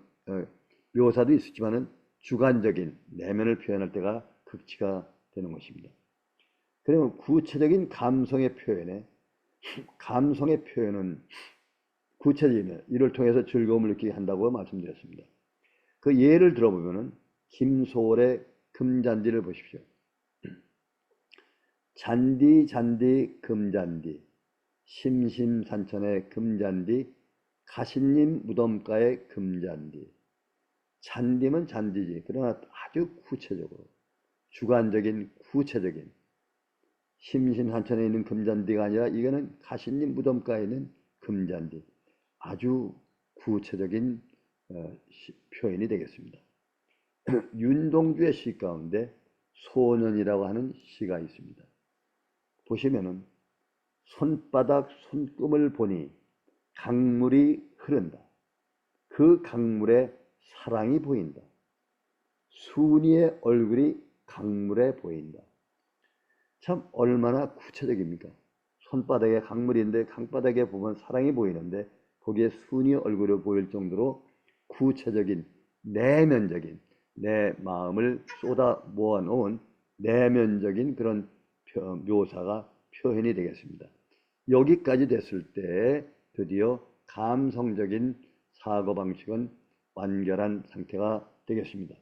묘사도 있었지만은 주관적인 내면을 표현할 때가 극치가 되는 것입니다. 그러면 구체적인 감성의 표현은 구체적이면 이를 통해서 즐거움을 느끼게 한다고 말씀드렸습니다. 그 예를 들어보면은 김소월의 금잔디를 보십시오. 잔디 잔디 금잔디 심심산천의 금잔디 가시님 무덤가의 금잔디. 잔디면 잔디지. 그러나 아주 구체적으로 주관적인 구체적인 심심산천에 있는 금잔디가 아니라 이거는 가시님 무덤가에 있는 금잔디. 아주 구체적인 표현이 되겠습니다. 윤동주의 시 가운데 소년이라고 하는 시가 있습니다. 보시면은 손바닥 손금을 보니 강물이 흐른다. 그 강물에 사랑이 보인다. 순이의 얼굴이 강물에 보인다. 참 얼마나 구체적입니까? 손바닥에 강물인데 강바닥에 보면 사랑이 보이는데 거기에 순이의 얼굴이 보일 정도로 구체적인 내면적인 내 마음을 쏟아 모아놓은 내면적인 그런 묘사가 표현이 되겠습니다. 여기까지 됐을 때 드디어 감성적인 사고방식은 완결한 상태가 되겠습니다.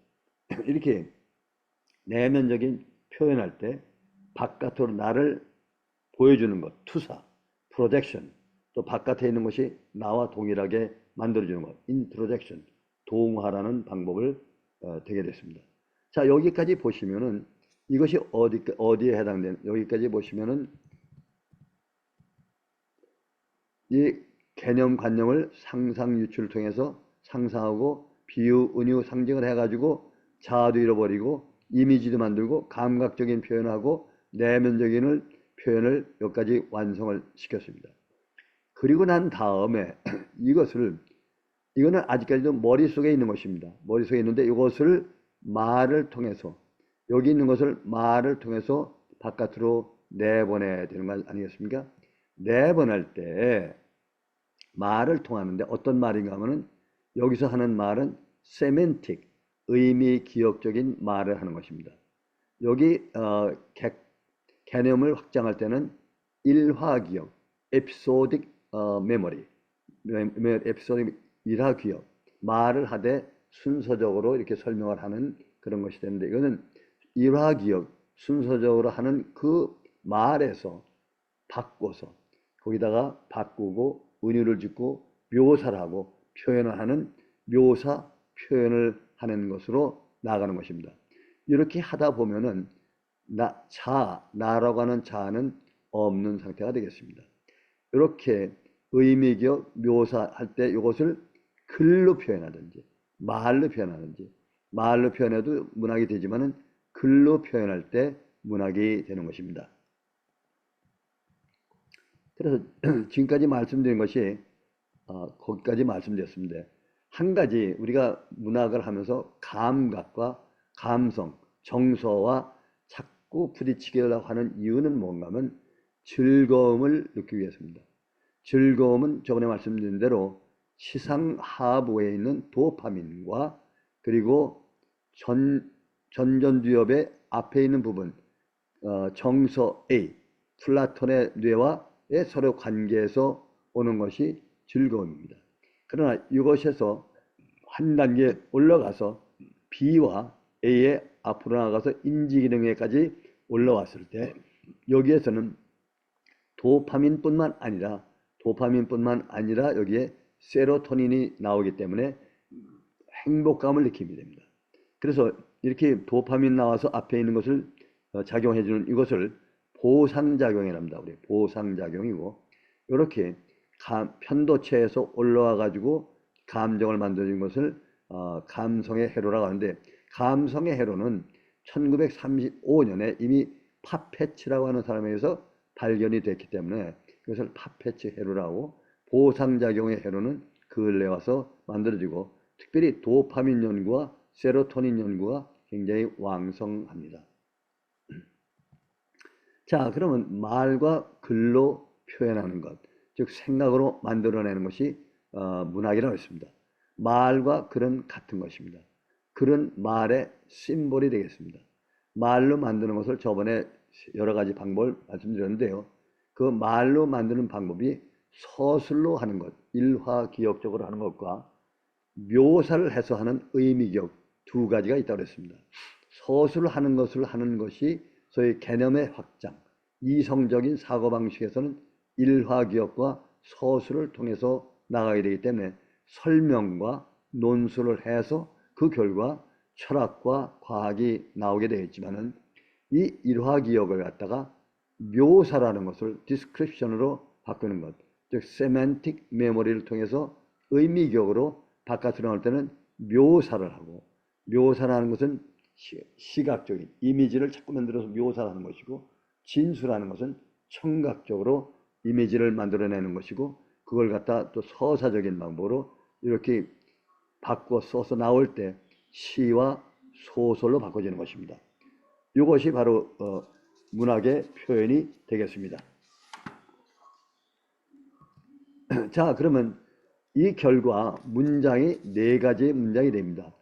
이렇게 내면적인 표현할 때 바깥으로 나를 보여주는 것, 투사, 프로젝션, 또 바깥에 있는 것이 나와 동일하게 만들어주는 것, 인트로젝션, 동화라는 방법을 되게 됐습니다. 자, 여기까지 보시면은 이것이 어디에 해당되는, 여기까지 보시면은 이 개념관념을 상상 유추를 통해서 상상하고 비유, 은유, 상징을 해가지고 자아도 잃어버리고 이미지도 만들고 감각적인 표현하고 내면적인 표현을 여기까지 완성을 시켰습니다. 그리고 난 다음에 이거는 아직까지도 머릿속에 있는 것입니다. 머릿속에 있는데 이것을 말을 통해서 여기 있는 것을 말을 통해서 바깥으로 내보내야 되는 거 아니겠습니까? 내보낼 때 말을 통하는데 어떤 말인가 하면은 여기서 하는 말은 세멘틱, 의미 기억적인 말을 하는 것입니다. 여기 개념을 확장할 때는 일화기억, 에피소딕 메모리, 에피소딕 일화기억, 말을 하되 순서적으로 이렇게 설명을 하는 그런 것이 되는데 이거는 일화기억, 순서적으로 하는 그 말에서 바꿔서 거기다가 바꾸고 은유를 짓고 묘사를 하고 표현을 하는 묘사 표현을 하는 것으로 나아가는 것입니다. 이렇게 하다 보면은 나라고 하는 자아는 없는 상태가 되겠습니다. 이렇게 의미기억 묘사할 때 이것을 글로 표현하든지 말로 표현해도 문학이 되지만은 글로 표현할 때 문학이 되는 것입니다. 그래서 지금까지 말씀드린 것이 거기까지 말씀드렸습니다. 한 가지 우리가 문학을 하면서 감각과 감성, 정서와 자꾸 부딪히게 하는 이유는 뭔가 하면 즐거움을 느끼기 위해서입니다. 즐거움은 저번에 말씀드린 대로 시상하부에 있는 도파민과 그리고 전전두엽의 앞에 있는 부분 정서 A, 플라톤의 뇌와의 서로 관계에서 오는 것이 즐거움입니다. 그러나 이것에서 한 단계 올라가서 B와 A의 앞으로 나가서 인지기능에까지 올라왔을 때 여기에서는 도파민뿐만 아니라 여기에 세로토닌이 나오기 때문에 행복감을 느끼게 됩니다. 그래서 이렇게 도파민 나와서 앞에 있는 것을 작용해주는 이것을 보상작용이랍니다. 우리 보상작용이고, 이렇게 편도체에서 올라와 가지고 감정을 만드는 것을 감성의 회로라고 하는데, 감성의 회로는 1935년에 이미 파페치라고 하는 사람에 의해서 발견이 됐기 때문에 그것을 파페치 회로라고, 보상작용의 회로는 근래 와서 만들어지고, 특별히 도파민 연구와 세로토닌 연구가 굉장히 왕성합니다. 자, 그러면 말과 글로 표현하는 것, 즉 생각으로 만들어내는 것이 문학이라고 했습니다. 말과 글은 같은 것입니다. 글은 말의 심볼이 되겠습니다. 말로 만드는 것을 저번에 여러 가지 방법을 말씀드렸는데요. 그 말로 만드는 방법이 서술로 하는 것, 일화기역적으로 하는 것과 묘사를 해서 하는 의미기역 두 가지가 있다고 했습니다. 서술을 하는 것을 하는 것이 소위 개념의 확장, 이성적인 사고방식에서는 일화기역과 서술을 통해서 나가게 되기 때문에 설명과 논술을 해서 그 결과 철학과 과학이 나오게 되겠지만은, 이 일화기역을 갖다가 묘사라는 것을 디스크립션으로 바꾸는 것, 즉 세멘틱 메모리를 통해서 의미기역으로 바깥으로 나올 때는 묘사를 하고, 묘사라는 것은 시각적인 이미지를 자꾸 만들어서 묘사하는 것이고, 진술하는 것은 청각적으로 이미지를 만들어내는 것이고, 그걸 갖다 또 서사적인 방법으로 이렇게 바꿔 써서 나올 때 시와 소설로 바꿔지는 것입니다. 이것이 바로 문학의 표현이 되겠습니다. 자, 그러면 이 결과 문장이 네 가지의 문장이 됩니다.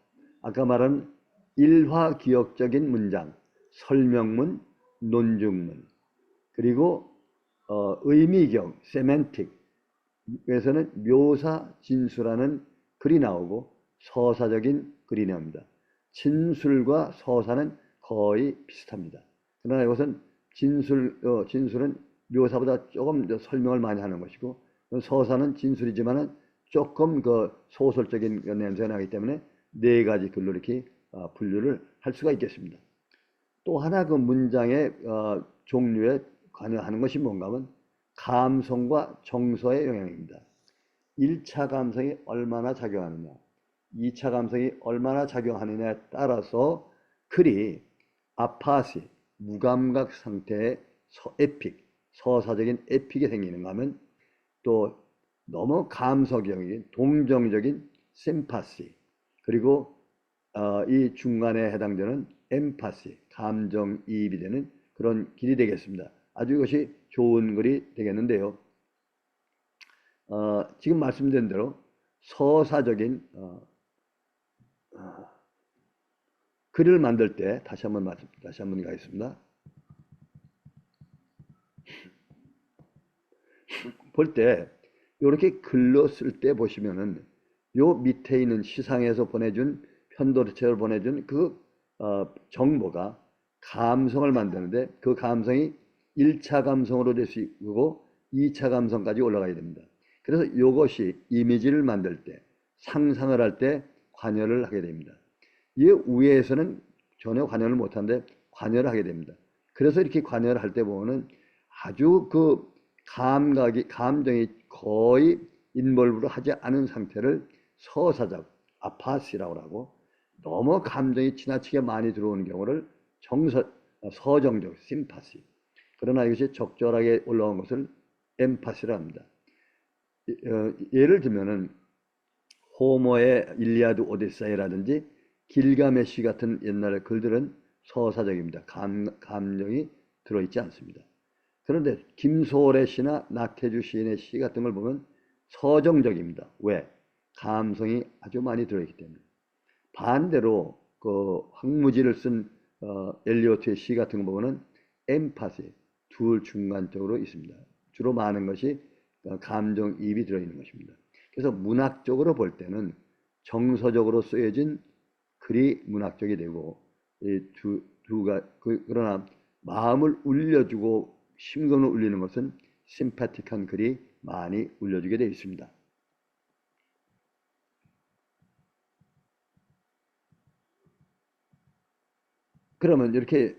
아까 말한 일화기역적인 문장, 설명문, 논증문, 그리고 의미기역, 세멘틱에서는 묘사, 진술하는 글이 나오고 서사적인 글이 나옵니다. 진술과 서사는 거의 비슷합니다. 그러나 이것은 진술은 묘사보다 조금 더 설명을 많이 하는 것이고, 서사는 진술이지만은 조금 그 소설적인 냄새가 나기 때문에 네 가지 글로 이렇게 분류를 할 수가 있겠습니다. 또 하나 그 문장의 종류에 관여하는 것이 뭔가 하면 감성과 정서의 영향입니다. 1차 감성이 얼마나 작용하느냐, 2차 감성이 얼마나 작용하느냐에 따라서 글이 아파시, 무감각 상태의 에픽, 서사적인 에픽이 생기는가 하면, 또 너무 감성적인 동정적인 심파시, 그리고 이 중간에 해당되는 엠파시, 감정이입이 되는 그런 길이 되겠습니다. 아주 이것이 좋은 글이 되겠는데요. 지금 말씀드린 대로 서사적인 글을 만들 때 다시 한번 가겠습니다. 볼 때 이렇게 글로 쓸 때 보시면은 요 밑에 있는 시상에서 보내준 편도체로 보내준 그 정보가 감성을 만드는데, 그 감성이 1차 감성으로 될 수 있고 2차 감성까지 올라가야 됩니다. 그래서 이것이 이미지를 만들 때, 상상을 할 때 관여를 하게 됩니다. 이 위에서는 전혀 관여를 못하는데 관여를 하게 됩니다. 그래서 이렇게 관여를 할 때 보면은 아주 그 감정이 거의 인볼브를 하지 않은 상태를 서사적, 아파시라고 하고, 너무 감정이 지나치게 많이 들어오는 경우를 서정적, 심파시, 그러나 이것이 적절하게 올라온 것을 엠파시라고 합니다. 예를 들면은 호모의 일리아드 오디세이라든지 길가메시 같은 옛날의 글들은 서사적입니다. 감정이 들어있지 않습니다. 그런데 김소월의 시나 나태주 시인의 시 같은 걸 보면 서정적입니다. 왜? 감성이 아주 많이 들어있기 때문에. 반대로 그 황무지를 쓴 엘리어트의 시 같은 거 보면은 엠파시, 둘 중간적으로 있습니다. 주로 많은 것이 감정이입이 들어있는 것입니다. 그래서 문학적으로 볼 때는 정서적으로 쓰여진 글이 문학적이 되고, 그러나 마음을 울려주고 심금을 울리는 것은 심파틱한 글이 많이 울려주게 되어 있습니다. 그러면 이렇게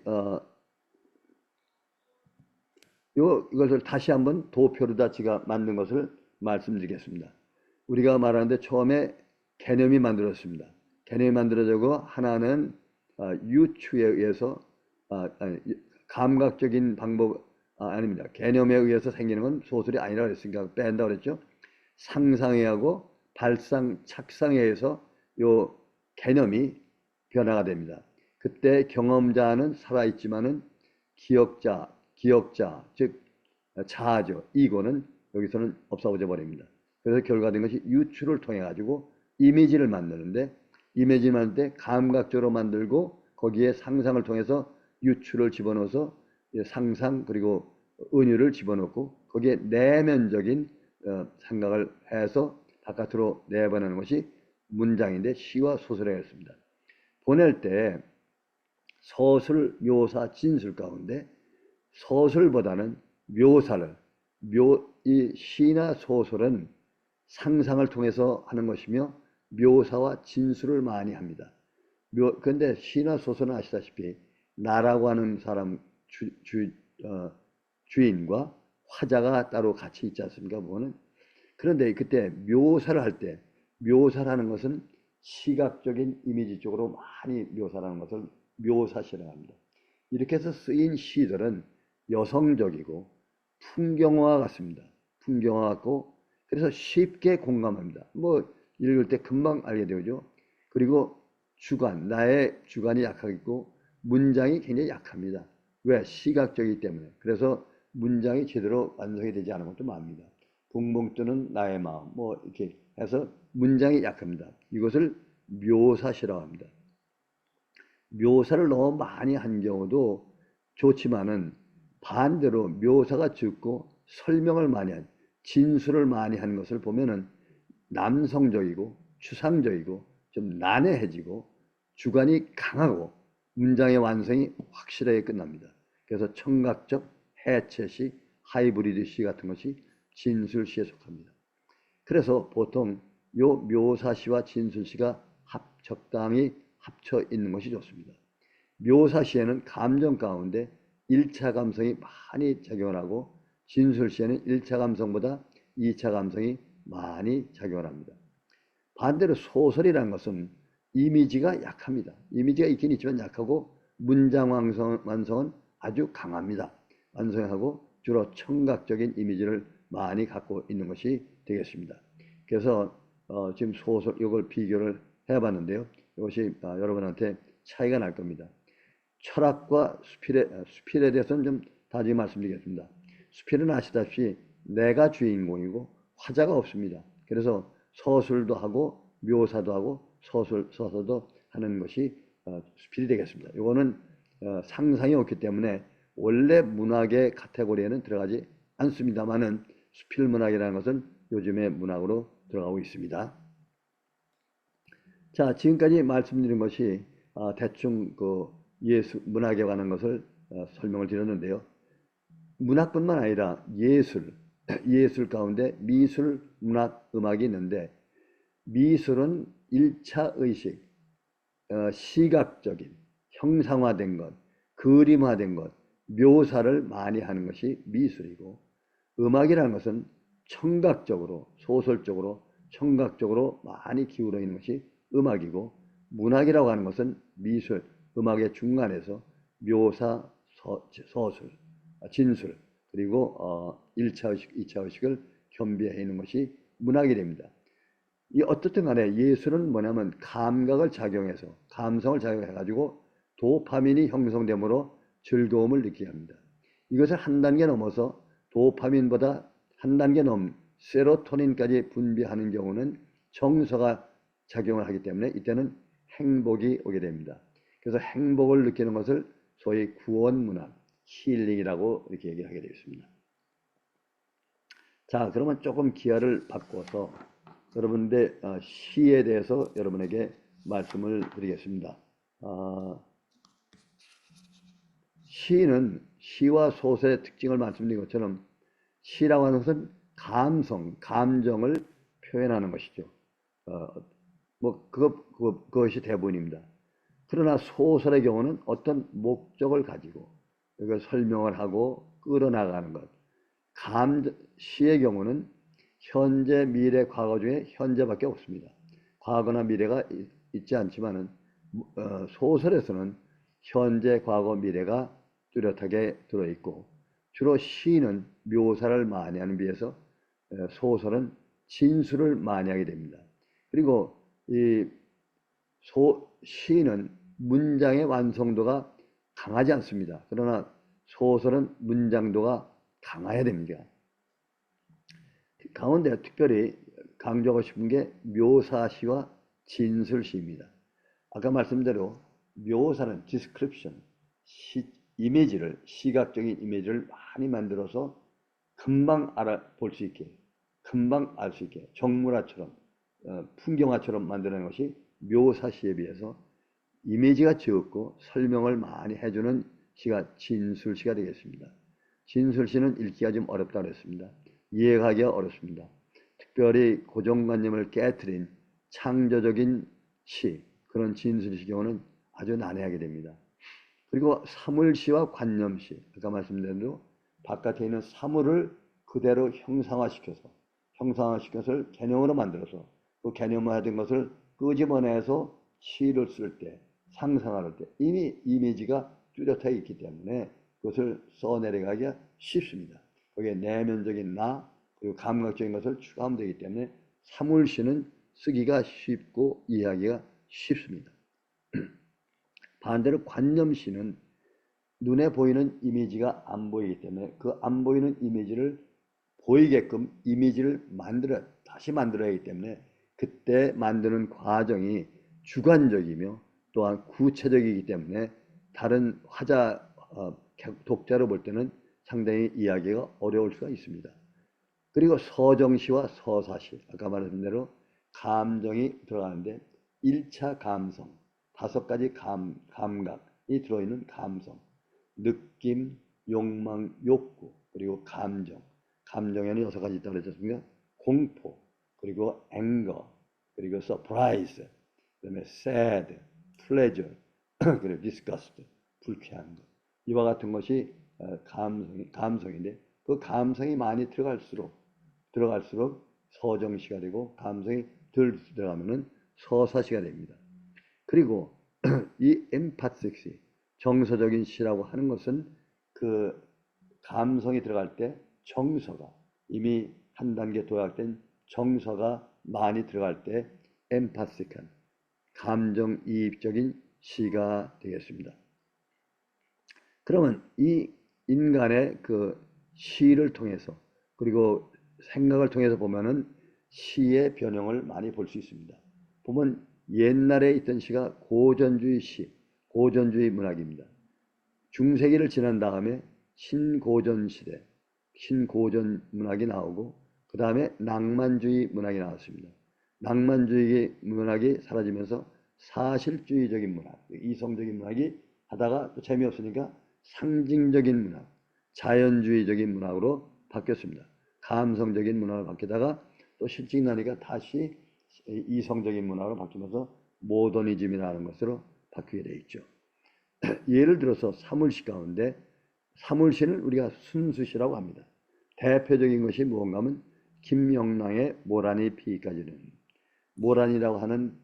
이것을 다시 한번 도표로다 제가 만든 것을 말씀드리겠습니다. 우리가 말하는데 처음에 개념이 만들어졌습니다. 개념이 만들어지고 하나는 유추에 의해서 감각적인 방법 아닙니다. 개념에 의해서 생기는 건 소설이 아니라 그랬으니까 뺀다 그랬죠. 상상에 하고 발상, 착상에 의해서 요 개념이 변화가 됩니다. 그때 경험자는 살아있지만은 기억자, 즉 자아죠. 이거는 여기서는 없어져 버립니다. 그래서 결과된 것이 유추를 통해 가지고 이미지를 만드는데, 이미지 만들 때 감각적으로 만들고 거기에 상상을 통해서 유추를 집어넣어서 상상 그리고 은유를 집어넣고 거기에 내면적인 생각을 해서 바깥으로 내보내는 것이 문장인데, 시와 소설에 있습니다. 보낼 때 서술, 묘사, 진술 가운데 서술보다는 묘사를, 이 시나 소설은 상상을 통해서 하는 것이며 묘사와 진술을 많이 합니다. 그런데 시나 소설은 아시다시피 나라고 하는 사람 주인과 화자가 따로 같이 있지 않습니까? 보면은. 그런데 그때 묘사를 할 때, 묘사라는 것은 시각적인 이미지 쪽으로 많이 묘사라는 것을 묘사시라고 합니다. 이렇게 해서 쓰인 시들은 여성적이고 풍경화 같습니다. 풍경화 같고, 그래서 쉽게 공감합니다. 뭐 읽을 때 금방 알게 되죠. 그리고 나의 주관이 약하고 문장이 굉장히 약합니다. 왜? 시각적이기 때문에. 그래서 문장이 제대로 완성이 되지 않은 것도 많습니다. 붕붕 뜨는 나의 마음, 뭐 이렇게 해서 문장이 약합니다. 이것을 묘사시라고 합니다. 묘사를 너무 많이 한 경우도 좋지만은 반대로 묘사가 적고 설명을 많이 한, 진술을 많이 한 것을 보면은 남성적이고 추상적이고 좀 난해해지고 주관이 강하고 문장의 완성이 확실하게 끝납니다. 그래서 청각적 해체시, 하이브리드 시 같은 것이 진술시에 속합니다. 그래서 보통 요 묘사시와 진술시가 적당히 합쳐 있는 것이 좋습니다. 묘사시에는 감정 가운데 1차 감성이 많이 작용을 하고, 진술시에는 1차 감성보다 2차 감성이 많이 작용을 합니다. 반대로 소설이라는 것은 이미지가 약합니다. 이미지가 있긴 있지만 약하고 문장 완성은 아주 강합니다. 완성하고 주로 청각적인 이미지를 많이 갖고 있는 것이 되겠습니다. 그래서 지금 소설 이걸 비교를 해봤는데요. 이것이 여러분한테 차이가 날 겁니다. 철학과 수필에 대해서는 좀 다시 말씀드리겠습니다. 수필은 아시다시피 내가 주인공이고 화자가 없습니다. 그래서 서술도 하고 묘사도 하고 서서도 하는 것이 수필이 되겠습니다. 이거는 상상이 없기 때문에 원래 문학의 카테고리에는 들어가지 않습니다만은 수필 문학이라는 것은 요즘의 문학으로 들어가고 있습니다. 자, 지금까지 말씀드린 것이 대충 그 문학에 관한 것을 설명을 드렸는데요. 문학뿐만 아니라 예술 가운데 미술, 문학, 음악이 있는데, 미술은 1차 의식, 시각적인, 형상화된 것, 그림화된 것, 묘사를 많이 하는 것이 미술이고, 음악이라는 것은 청각적으로, 소설적으로, 청각적으로 많이 기울어 있는 것이 음악이고, 문학이라고 하는 것은 미술, 음악의 중간에서 묘사, 서술, 진술, 그리고 1차 의식, 2차 의식을 겸비해 있는 것이 문학이 됩니다. 이 어떻든 간에 예술은 뭐냐면 감각을 작용해서, 감성을 작용해 가지고 도파민이 형성되므로 즐거움을 느끼게 합니다. 이것을 한 단계 넘어서 도파민보다 한 단계 넘은 세로토닌까지 분비하는 경우는 정서가 작용을 하기 때문에 이때는 행복이 오게 됩니다. 그래서 행복을 느끼는 것을 소위 구원문학, 힐링이라고 이렇게 얘기하게 되어 있습니다. 자, 그러면 조금 기하를 바꿔서 여러분들 시에 대해서 여러분에게 말씀을 드리겠습니다. 시와 소설의 특징을 말씀드린 것처럼 시라고 하는 것은 감정을 표현하는 것이죠. 그것이 대부분입니다. 그러나 소설의 경우는 어떤 목적을 가지고 이걸 설명을 하고 끌어나가는 것. 시의 경우는 현재, 미래, 과거 중에 현재밖에 없습니다. 과거나 미래가 있지 않지만은 소설에서는 현재, 과거, 미래가 뚜렷하게 들어있고, 주로 시는 묘사를 많이 하는 비해서 소설은 진술을 많이 하게 됩니다. 그리고 이 시는 문장의 완성도가 강하지 않습니다. 그러나 소설은 문장도가 강해야 됩니다. 가운데 특별히 강조하고 싶은 게 묘사시와 진술시입니다. 아까 말씀대로 묘사는 description, 이미지를, 시각적인 이미지를 많이 만들어서 금방 알아볼 수 있게, 금방 알 수 있게, 정물화처럼, 풍경화처럼 만드는 것이 묘사시에 비해서 이미지가 적고 설명을 많이 해주는 시가 진술시가 되겠습니다. 진술시는 읽기가 좀 어렵다고 했습니다. 이해하기가 어렵습니다. 특별히 고정관념을 깨트린 창조적인 시, 그런 진술시 경우는 아주 난해하게 됩니다. 그리고 사물시와 관념시, 아까 말씀드린 대로 바깥에 있는 사물을 그대로 형상화시켜서 개념으로 만들어서 그 개념화된 것을 끄집어내서 시를 쓸 때, 상상할 때 이미 이미지가 뚜렷하게 있기 때문에 그것을 써내려가기가 쉽습니다. 거기에 내면적인 나, 그리고 감각적인 것을 추가하면 되기 때문에 사물시는 쓰기가 쉽고 이해하기가 쉽습니다. 반대로 관념시는 눈에 보이는 이미지가 안 보이기 때문에 그 안 보이는 이미지를 보이게끔 이미지를 다시 만들어야 하기 때문에 그때 만드는 과정이 주관적이며 또한 구체적이기 때문에 다른 독자로 볼 때는 상당히 이해하기가 어려울 수가 있습니다. 그리고 서정시와 서사시, 아까 말했던 대로 감정이 들어가는데 1차 감성, 5가지 감각이 들어있는 감성, 느낌, 욕망, 욕구, 그리고 감정에는 6가지 있다고 그랬습니까? 공포, 그리고 anger, 그리고 surprise, 그다음에 sad, pleasure, 그리고 disgust, 불쾌한 것. 이와 같은 것이 감성인데 그 감성이 많이 들어갈수록 서정시가 되고 감성이 덜 들어가면은 서사시가 됩니다. 그리고 이 엠파틱시, 정서적인 시라고 하는 것은 그 감성이 들어갈 때 정서가 이미 한 단계 도약된 정서가 많이 들어갈 때 엠파틱한 감정이입적인 시가 되겠습니다. 그러면 이 인간의 그 시를 통해서 그리고 생각을 통해서 보면은 시의 변형을 많이 볼 수 있습니다. 보면 옛날에 있던 시가 고전주의 시, 고전주의 문학입니다. 중세기를 지난 다음에 신고전 시대, 신고전 문학이 나오고 그 다음에 낭만주의 문학이 나왔습니다. 낭만주의 문학이 사라지면서 사실주의적인 문학, 이성적인 문학이 하다가 또 재미없으니까 상징적인 문학, 자연주의적인 문학으로 바뀌었습니다. 감성적인 문학으로 바뀌다가 또 실증이 나니까 다시 이성적인 문학으로 바뀌면서 모더니즘이라는 것으로 바뀌게 되어 있죠. 예를 들어서 사물시 가운데 사물시는 우리가 순수시라고 합니다. 대표적인 것이 무언가 하면 김영랑의 모란이 피기까지는, 모란이라고 하는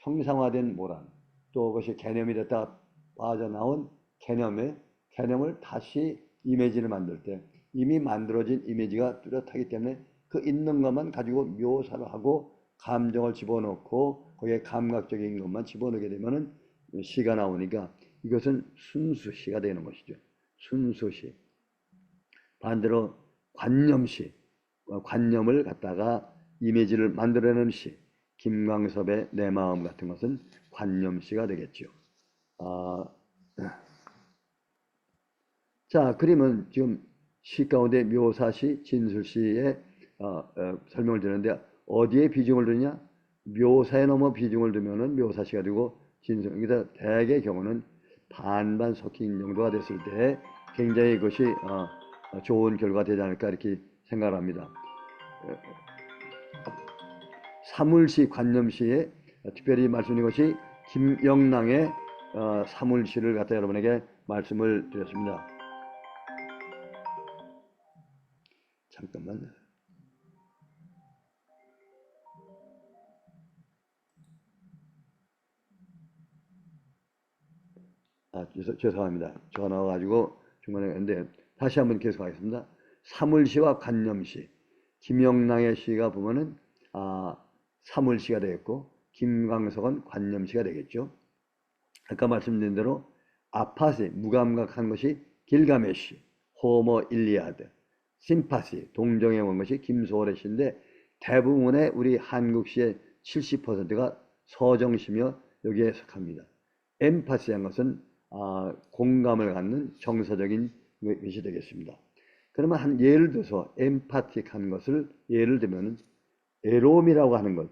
형상화된 모란, 또 그것이 개념이 됐다 빠져나온 개념을 다시 이미지를 만들 때 이미 만들어진 이미지가 뚜렷하기 때문에 그 있는 것만 가지고 묘사를 하고 감정을 집어넣고 거기에 감각적인 것만 집어넣게 되면은 시가 나오니까 이것은 순수시가 되는 것이죠. 순수시. 반대로 관념시, 관념을 갖다가 이미지를 만들어내는 시, 김광섭의 내 마음 같은 것은 관념시가 되겠죠. 자, 그림은 지금 시 가운데 묘사시, 진술시에 설명을 드렸는데 어디에 비중을 두냐? 묘사에 넘어 비중을 두면은 묘사시가 되고 진술. 그래서 대개의 경우는 반반 섞인 정도가 됐을 때 굉장히 이것이 좋은 결과가 되지 않을까 이렇게 생각을 합니다. 사물시, 관념시에 특별히 말씀드린 것이 김영랑의 사물시를 갖다 여러분에게 말씀을 드렸습니다. 잠깐만. 죄송합니다. 전화 와가지고 중간에 했는데 다시 한번 계속하겠습니다. 사물시와 관념시. 김영랑의 시가 보면은 사물시가 되겠고 김광석은 관념시가 되겠죠. 아까 말씀드린 대로 아파시 무감각한 것이 길가메시, 호머 일리아드, 심파시 동정에 온 것이 김소월의 시인데 대부분의 우리 한국 시의 70%가 서정시며 여기에 속합니다. 엠파시한 것은 공감을 갖는 정서적인 것이 되겠습니다. 그러면 한 예를 들어서 엠파틱한 것을 예를 들면 에롬이라고 하는 것,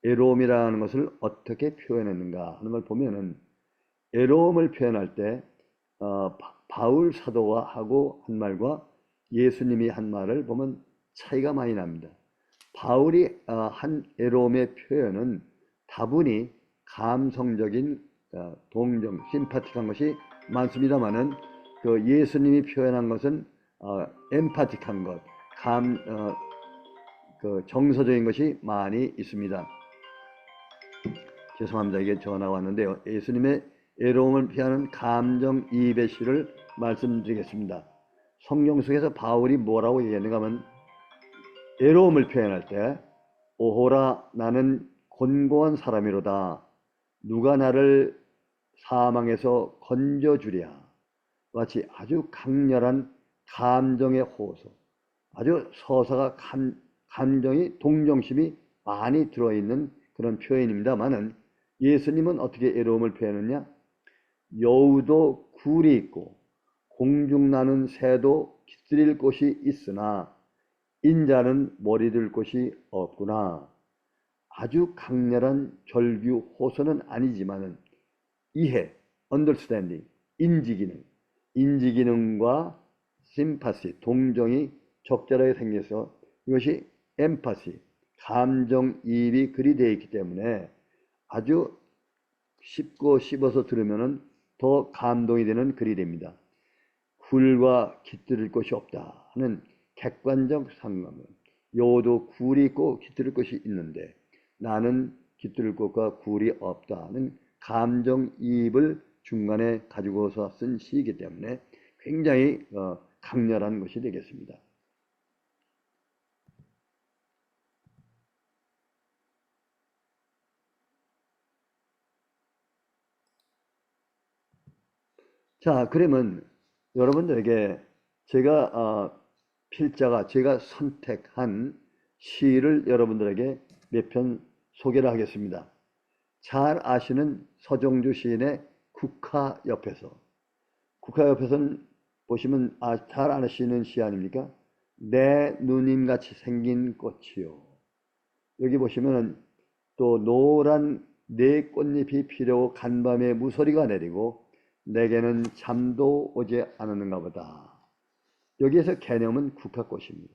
에롬이라는 것을 어떻게 표현했는가 하는 걸 보면은 에롬을 표현할 때 바울 사도가 하고 한 말과 예수님이 한 말을 보면 차이가 많이 납니다. 바울이 한 에롬의 표현은 다분히 감성적인 동정, 심파틱한 것이 많습니다만은 그 예수님이 표현한 것은 엠파틱한 것, 그 정서적인 것이 많이 있습니다. 죄송합니다. 이게 전화가 왔는데요. 예수님의 애로움을 피하는 감정이입의 시를 말씀드리겠습니다. 성경 속에서 바울이 뭐라고 얘기했는가 하면 애로움을 표현할 때 오호라 나는 곤고한 사람이로다. 누가 나를 사망에서 건져주랴. 마치 아주 강렬한 감정의 호소, 아주 서사가 감정이 동정심이 많이 들어있는 그런 표현입니다만은 예수님은 어떻게 애로움을 표현했냐? 여우도 굴이 있고 공중 나는 새도 깃들일 곳이 있으나 인자는 머리 들 곳이 없구나. 아주 강렬한 절규 호소는 아니지만은 이해, understanding, 인지기능과 심파시, 동정이 적절하게 생겨서 이것이 엠파시, 감정이입이 글이 되어 있기 때문에 아주 쉽고 씹어서 들으면 더 감동이 되는 글이 됩니다. 굴과 깃들일 곳이 없다 하는 객관적 상관은 여우도 굴이 있고 깃들일 곳이 있는데 나는 깃들일 곳과 굴이 없다 하는 감정이입을 중간에 가지고서 쓴 시이기 때문에 굉장히 강렬한 것이 되겠습니다. 자, 그러면 여러분들에게 제가 필자가 제가 선택한 시를 여러분들에게 몇 편 소개를 하겠습니다. 잘 아시는 서정주 시인의 국화 옆에서. 국화 옆에서는 보시면 잘 아시는 시 아닙니까? 내 누님같이 생긴 꽃이요. 여기 보시면 또 노란 네 꽃잎이 피려고 간밤에 무소리가 내리고 내게는 잠도 오지 않았는가 보다. 여기에서 개념은 국화꽃입니다.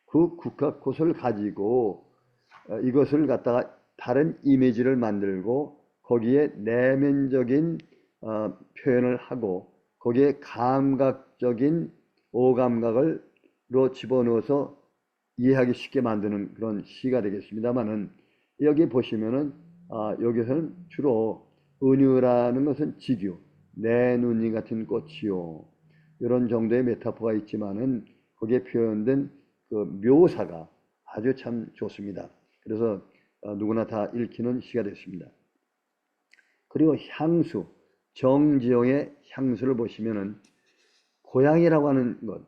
그 국화꽃을 가지고 이것을 갖다가 다른 이미지를 만들고 거기에 내면적인 표현을 하고 거기에 감각적인 오감각을로 집어넣어서 이해하기 쉽게 만드는 그런 시가 되겠습니다만은 여기 보시면은 여기서는 주로 은유라는 것은 직유, 내 눈이 같은 꽃이요 이런 정도의 메타포가 있지만은 거기에 표현된 그 묘사가 아주 참 좋습니다. 그래서 누구나 다 읽히는 시가 됐습니다. 그리고 향수, 정지용의 향수를 보시면은 고향이라고 하는 것,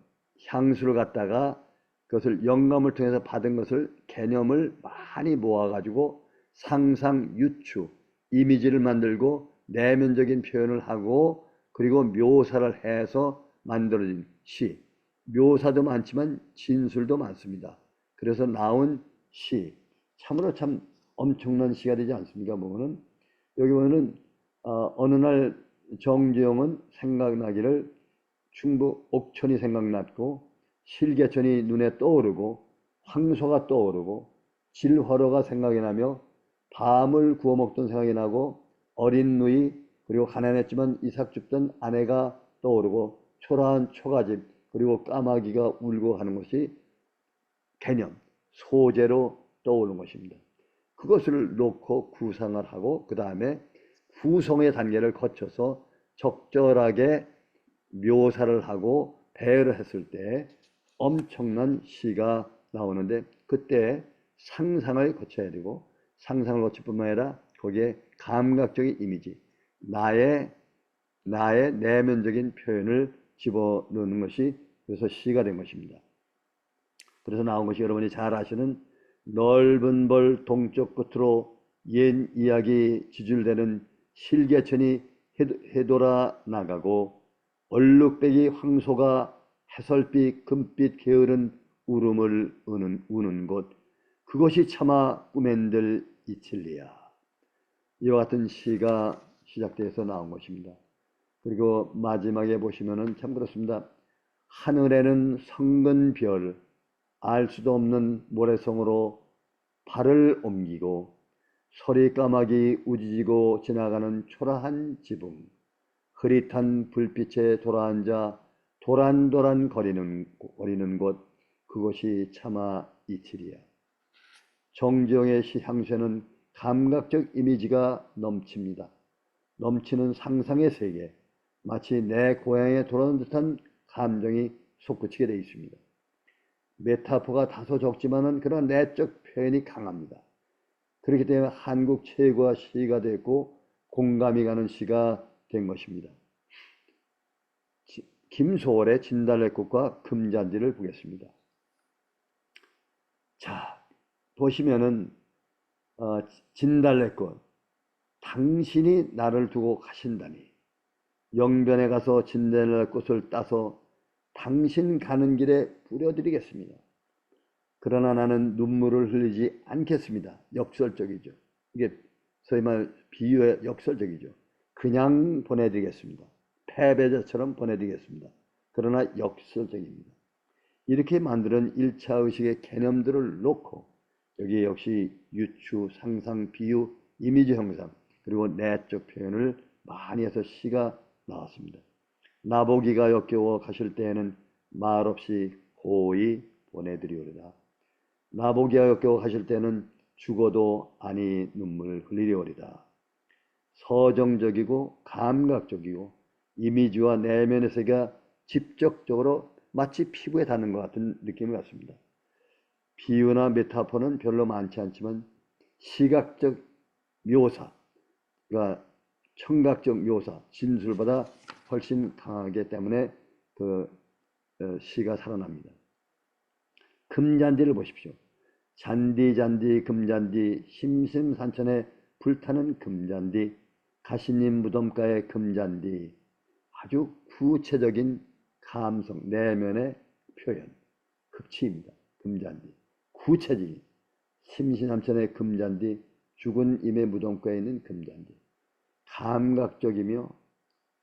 향수를 갖다가 그것을 영감을 통해서 받은 것을 개념을 많이 모아가지고 상상, 유추, 이미지를 만들고 내면적인 표현을 하고 그리고 묘사를 해서 만들어진 시. 묘사도 많지만 진술도 많습니다. 그래서 나온 시. 참으로 참 엄청난 시가 되지 않습니까? 보면은 여기 보면은 어느 날 정지용은 생각나기를 충북 옥천이 생각났고 실개천이 눈에 떠오르고 황소가 떠오르고 질화로가 생각이 나며 밤을 구워 먹던 생각이 나고 어린 누이 그리고 가난했지만 이삭 줍던 아내가 떠오르고 초라한 초가집 그리고 까마귀가 울고 하는 것이 개념, 소재로 떠오르는 것입니다. 그것을 놓고 구상을 하고 그 다음에 구성의 단계를 거쳐서 적절하게 묘사를 하고 배열을 했을 때 엄청난 시가 나오는데, 그때 상상을 거쳐야 되고, 상상을 거칠 뿐만 아니라 거기에 감각적인 이미지, 나의 내면적인 표현을 집어넣는 것이 그래서 시가 된 것입니다. 그래서 나온 것이 여러분이 잘 아시는 넓은 벌 동쪽 끝으로 옛 이야기 지줄되는 실개천이 해돌아 나가고 얼룩배기 황소가 해설빛 금빛 게으른 울음을 우는 곳, 그것이 차마 꿈엔들 이칠리야. 이와 같은 시가 시작돼서 나온 것입니다. 그리고 마지막에 보시면은 참 그렇습니다. 하늘에는 성근 별, 알 수도 없는 모래성으로 발을 옮기고 서리까마귀 우지지고 지나가는 초라한 지붕, 흐릿한 불빛에 돌아앉아 도란도란 거리는 곳, 그것이 차마 이칠이야. 정지영의 시 향수에는 감각적 이미지가 넘칩니다. 넘치는 상상의 세계, 마치 내 고향에 돌아오는 듯한 감정이 솟구치게 되어 있습니다. 메타포가 다소 적지만은 그런 내적 표현이 강합니다. 그렇기 때문에 한국 최고의 시가 됐고 공감이 가는 시가 된 것입니다. 김소월의 진달래꽃과 금잔디를 보겠습니다. 자, 보시면은 진달래꽃, 당신이 나를 두고 가신다니 영변에 가서 진달래꽃을 따서 당신 가는 길에 뿌려드리겠습니다. 그러나 나는 눈물을 흘리지 않겠습니다. 역설적이죠. 이게 소위 말 비유의 역설적이죠. 그냥 보내드리겠습니다. 패배자처럼 보내드리겠습니다. 그러나 역설적입니다. 이렇게 만드는 1차 의식의 개념들을 놓고 여기에 역시 유추, 상상, 비유, 이미지 형상, 그리고 내적 표현을 많이 해서 시가 나왔습니다. 나보기가 역겨워 가실 때에는 말없이 고이 보내드리오리다. 나보기가 역겨워 가실 때는 죽어도 아니 눈물 흘리리오리다. 서정적이고 감각적이고 이미지와 내면의 세계가 직접적으로 마치 피부에 닿는 것 같은 느낌을 갖습니다. 비유나 메타포는 별로 많지 않지만 시각적 묘사, 그러니까 청각적 묘사, 진술보다 훨씬 강하기 때문에 그 시가 살아납니다. 금잔디를 보십시오. 잔디 금잔디 심심산천에 불타는 금잔디, 가시님 무덤가의 금잔디, 아주 구체적인 감성, 내면의 표현, 극치입니다. 금잔디, 구체적인 심심산천의 금잔디, 죽은 임의 무덤가에 있는 금잔디, 감각적이며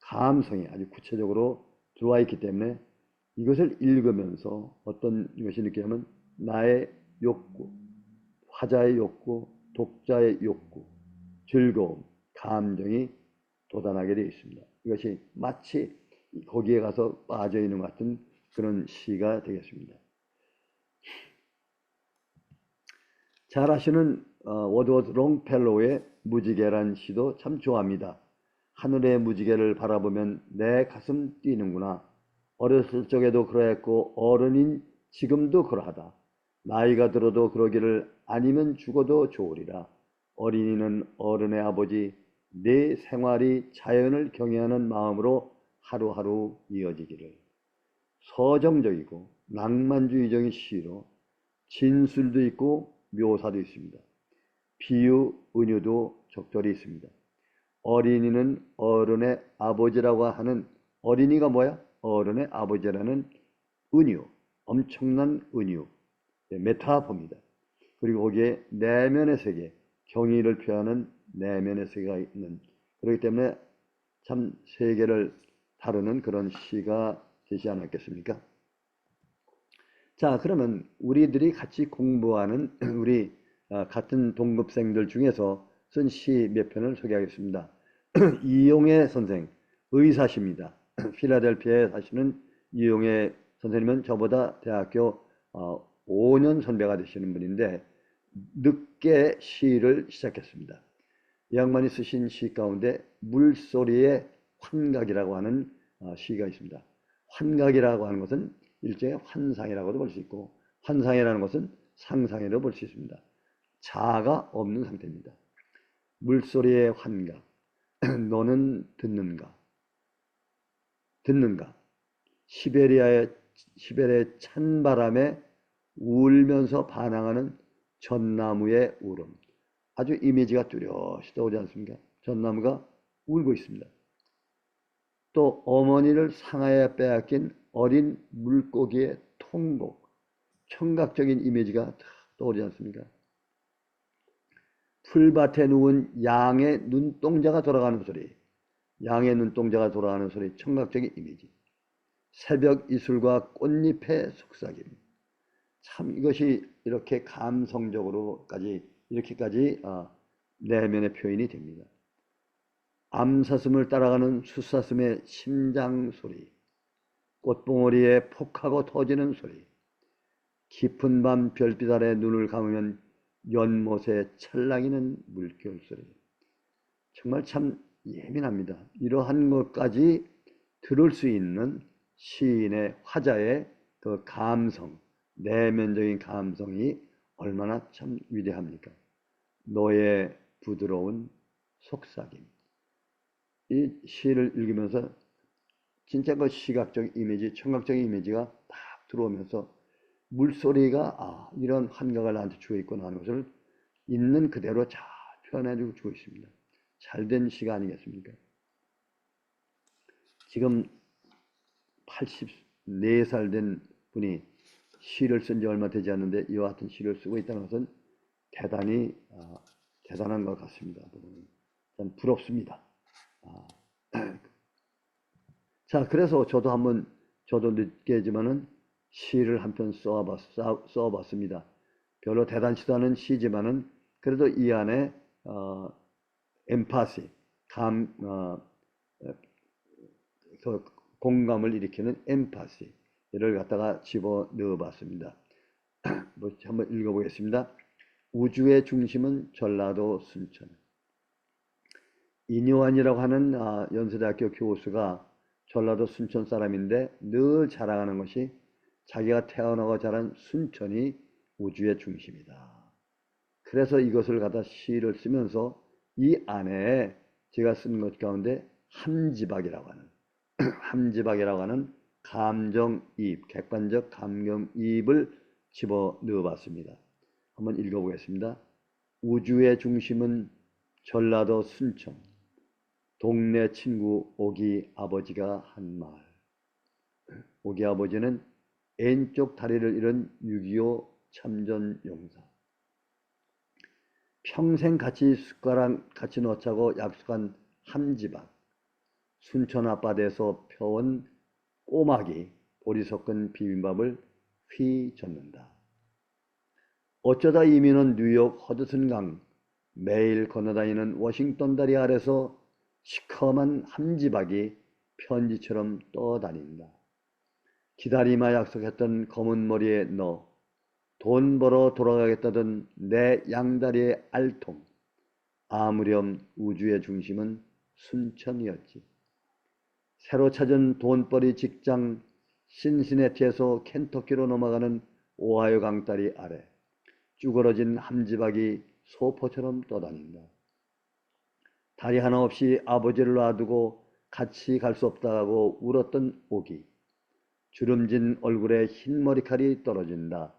감성이 아주 구체적으로 들어와 있기 때문에 이것을 읽으면서 어떤 것이 느끼냐면 나의 욕구, 화자의 욕구, 독자의 욕구, 즐거움, 감정이 돋아나게 되어 있습니다. 이것이 마치 거기에 가서 빠져 있는 것 같은 그런 시가 되겠습니다. 잘 아시는 워드워드 롱펠로우의 무지개란 시도 참 좋아합니다. 하늘의 무지개를 바라보면 내 가슴 뛰는구나. 어렸을 적에도 그러했고 어른인 지금도 그러하다. 나이가 들어도 그러기를 아니면 죽어도 좋으리라. 어린이는 어른의 아버지, 내 생활이 자연을 경외하는 마음으로 하루하루 이어지기를. 서정적이고 낭만주의적인 시로 진술도 있고 묘사도 있습니다. 비유, 은유도 적절히 있습니다. 어린이는 어른의 아버지라고 하는, 어린이가 뭐야? 어른의 아버지라는 은유, 엄청난 은유, 메타포입니다. 그리고 거기에 내면의 세계, 경의를 표하는 내면의 세계가 있는, 그렇기 때문에 참 세계를 다루는 그런 시가 되지 않았겠습니까? 자, 그러면 우리들이 같이 공부하는 우리 같은 동급생들 중에서 쓴 시 몇 편을 소개하겠습니다. 이용해 선생, 의사십니다. 필라델피아에 사시는 이용해 선생님은 저보다 대학교 5년 선배가 되시는 분인데 늦게 시를 시작했습니다. 이 양반이 쓰신 시 가운데 물소리의 환각이라고 하는 시가 있습니다. 환각이라고 하는 것은 일종의 환상이라고도 볼 수 있고 환상이라는 것은 상상이라고 볼 수 있습니다. 자아가 없는 상태입니다. 물소리의 환각. 너는 듣는가? 듣는가? 시베리아의 찬바람에 울면서 반항하는 전나무의 울음. 아주 이미지가 뚜렷이 떠오르지 않습니까? 전나무가 울고 있습니다. 또 어머니를 상하에 빼앗긴 어린 물고기의 통곡. 청각적인 이미지가 떠오르지 않습니까? 풀밭에 누운 양의 눈동자가 돌아가는 소리. 양의 눈동자가 돌아가는 소리. 청각적인 이미지. 새벽 이슬과 꽃잎의 속삭임. 참 이것이 이렇게 감성적으로까지 이렇게까지 내면의 표현이 됩니다. 암사슴을 따라가는 숫사슴의 심장 소리, 꽃봉오리에 폭하고 터지는 소리, 깊은 밤 별빛 아래 눈을 감으면 연못에 찰랑이는 물결 소리. 정말 참 예민합니다. 이러한 것까지 들을 수 있는 시인의 화자의 그 감성, 내면적인 감성이 얼마나 참 위대합니까? 너의 부드러운 속삭임. 이 시를 읽으면서 진짜 그 시각적 이미지, 청각적인 이미지가 딱 들어오면서 물소리가 이런 환각을 나한테 주어 있구나 하는 것을 있는 그대로 잘 표현해 주고 있습니다. 잘된 시가 아니겠습니까? 지금 84살 된 분이 시를 쓴 지 얼마 되지 않는데 이와 같은 시를 쓰고 있다는 것은 대단히 대단한 것 같습니다. 참 부럽습니다. 자, 그래서 저도 늦게지만은 시를 한 편 써봤습니다. 별로 대단치도 않은 시지만은 그래도 이 안에 엠파시, 그 공감을 일으키는 엠파시를 갖다가 집어 넣어봤습니다. 한번 읽어보겠습니다. 우주의 중심은 전라도 순천. 이뇨환이라고 하는 연세대학교 교수가 전라도 순천 사람인데 늘 자랑하는 것이 자기가 태어나고 자란 순천이 우주의 중심이다. 그래서 이것을 갖다 시를 쓰면서 이 안에 제가 쓴 것 가운데 함지박이라고 하는 함지박이라고 하는 감정이입, 객관적 감정이입을 집어 넣어봤습니다. 한번 읽어보겠습니다. 우주의 중심은 전라도 순천. 동네 친구 오기 아버지가 한 말. 오기 아버지는 왼쪽 다리를 잃은 6.25 참전 용사. 평생 숟가락 같이 넣자고 약속한 함지박. 순천 앞바다에서 펴온 꼬막이 보리 섞은 비빔밥을 휘젓는다. 어쩌다 이민은 뉴욕 허드슨강 매일 건너다니는 워싱턴 다리 아래서 시커먼 함지박이 편지처럼 떠다닌다. 기다리마 약속했던 검은 머리에 너, 돈 벌어 돌아가겠다던 내 양다리의 알통. 아무렴 우주의 중심은 순천이었지. 새로 찾은 돈벌이 직장 신시내티에서 켄터키로 넘어가는 오하이오 강다리 아래 쭈그러진 함지박이 소포처럼 떠다닌다. 다리 하나 없이 아버지를 놔두고 같이 갈 수 없다고 울었던 오기. 주름진 얼굴에 흰 머리칼이 떨어진다.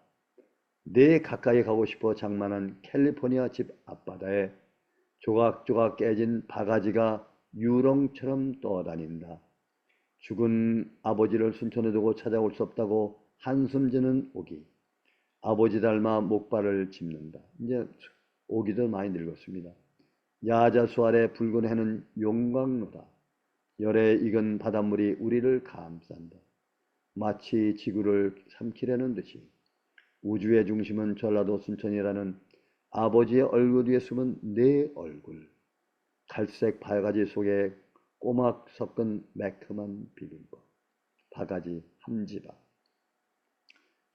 내 가까이 가고 싶어 장만한 캘리포니아 집 앞바다에 조각조각 깨진 바가지가 유령처럼 떠다닌다. 죽은 아버지를 순천에 두고 찾아올 수 없다고 한숨 지는 오기. 아버지 닮아 목발을 짚는다. 이제 오기도 많이 늙었습니다. 야자수 아래 붉은 해는 용광로다. 열에 익은 바닷물이 우리를 감싼다. 마치 지구를 삼키려는 듯이. 우주의 중심은 전라도 순천이라는 아버지의 얼굴 위에 숨은 내 얼굴. 갈색 바가지 속에 꼬막 섞은 매콤한 비빔밥. 바가지 함지밥.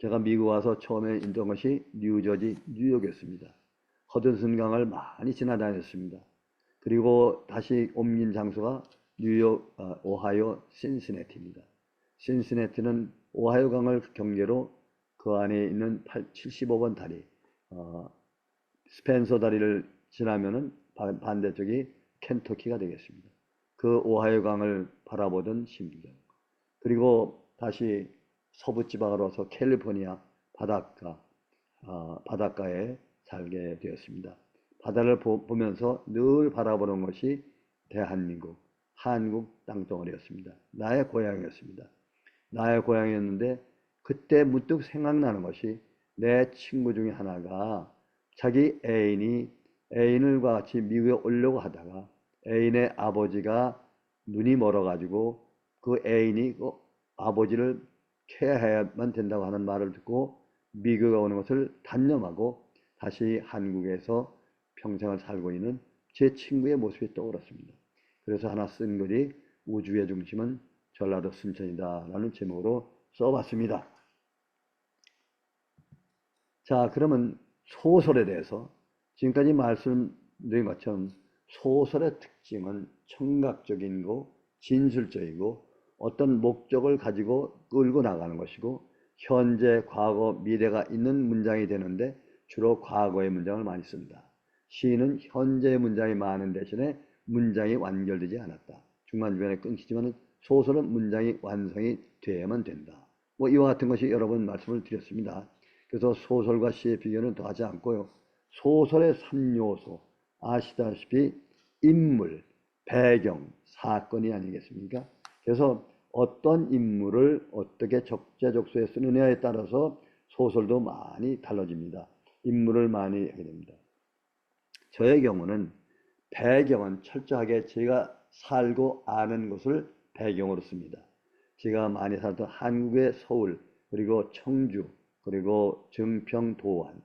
제가 미국 와서 처음에 있던 것이 뉴저지, 뉴욕이었습니다. 허드슨 강을 많이 지나다녔습니다. 그리고 다시 옮긴 장소가 뉴욕, 오하이오 신시내티입니다. 신시내티는 오하이오 강을 경계로 그 안에 있는 75번 다리, 스펜서 다리를 지나면은 반대쪽이 켄터키가 되겠습니다. 그 오하이오 강을 바라보던 심정. 그리고 다시 서부 지방으로 와서 캘리포니아 바닷가에 살게 되었습니다. 바다를 보면서 늘 바라보는 것이 대한민국, 한국 땅덩어리였습니다. 나의 고향이었습니다. 나의 고향이었는데 그때 문득 생각나는 것이 내 친구 중에 하나가 자기 애인을 같이 미국에 오려고 하다가 애인의 아버지가 눈이 멀어가지고 그 애인이 그 아버지를 케어해야만 된다고 하는 말을 듣고 미국에 오는 것을 단념하고 다시 한국에서 평생을 살고 있는 제 친구의 모습이 떠올랐습니다. 그래서 하나 쓴 글이 우주의 중심은 전라도 순천이다 라는 제목으로 써봤습니다. 자, 그러면 소설에 대해서 지금까지 말씀드린 것처럼 소설의 특징은 청각적이고 진술적이고 어떤 목적을 가지고 끌고 나가는 것이고 현재, 과거, 미래가 있는 문장이 되는데 주로 과거의 문장을 많이 씁니다. 시는 현재의 문장이 많은 대신에 문장이 완결되지 않았다. 중간중간에 끊기지만 소설은 문장이 완성이 돼야만 된다. 뭐 이와 같은 것이 여러 번 말씀을 드렸습니다. 그래서 소설과 시의 비교는 더 하지 않고요. 소설의 3요소, 아시다시피 인물, 배경, 사건이 아니겠습니까? 그래서 어떤 인물을 어떻게 적재적소에 쓰느냐에 따라서 소설도 많이 달라집니다. 인물을 많이 하게 됩니다. 저의 경우는 배경은 철저하게 제가 살고 아는 곳을 배경으로 씁니다. 제가 많이 살던 한국의 서울, 그리고 청주, 그리고 증평, 도안,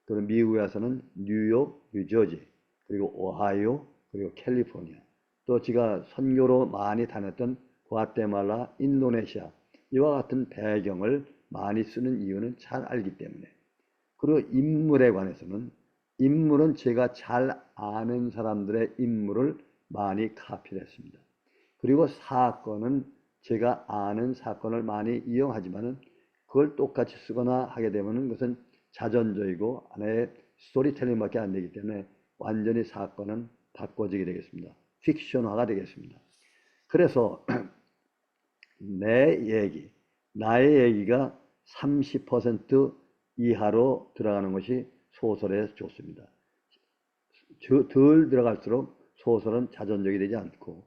그리고 미국에서는 뉴욕, 뉴저지, 그리고 오하이오, 그리고 캘리포니아, 또 제가 선교로 많이 다녔던 과테말라, 인도네시아, 이와 같은 배경을 많이 쓰는 이유는 잘 알기 때문에. 그리고 인물에 관해서는 인물은 제가 잘 아는 사람들의 인물을 많이 카피를 했습니다. 그리고 사건은 제가 아는 사건을 많이 이용하지만은 그걸 똑같이 쓰거나 하게 되면은 그것은 자전적이고 하나의 스토리텔링밖에 안 되기 때문에 완전히 사건은 바꿔지게 되겠습니다. 픽션화가 되겠습니다. 그래서 내 얘기, 나의 얘기가 30% 이하로 들어가는 것이 소설에 좋습니다. 덜 들어갈수록 소설은 자전적이 되지 않고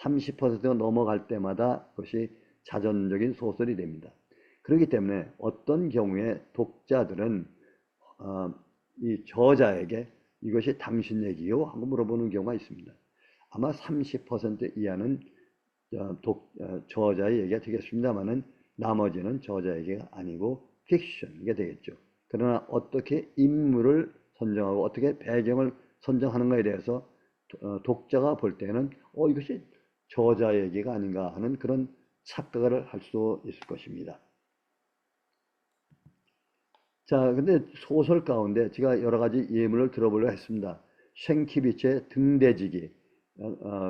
30%가 넘어갈 때마다 그것이 자전적인 소설이 됩니다. 그렇기 때문에 어떤 경우에 독자들은 이 저자에게 이것이 당신 얘기요? 하고 물어보는 경우가 있습니다. 아마 30% 이하는 저자의 얘기가 되겠습니다만은 나머지는 저자 얘기가 아니고 픽션이 되겠죠. 그러나 어떻게 인물을 선정하고 어떻게 배경을 선정하는가에 대해서 독자가 볼 때는 이것이 저자 얘기가 아닌가 하는 그런 착각을 할 수 있을 것입니다. 자, 근데 소설 가운데 제가 여러 가지 예문을 들어보려고 했습니다. 쉔키비치의 등대지기,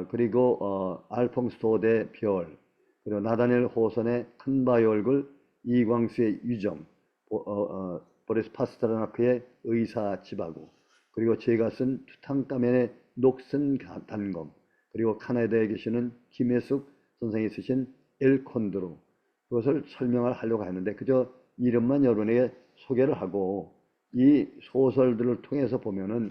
그리고 알퐁스 도의 별, 그리고 나다니엘 호선의 큰바위 얼굴, 이광수의 유정, 보리스 파스테르나크의 의사 집하고, 그리고 제가 쓴 투탕카멘의 녹슨 단검, 그리고 카나다에 계시는 김혜숙 선생이 쓰신 엘콘드로, 그것을 설명을 하려고 했는데 그저 이름만 여러분에게 소개를 하고 이 소설들을 통해서 보면은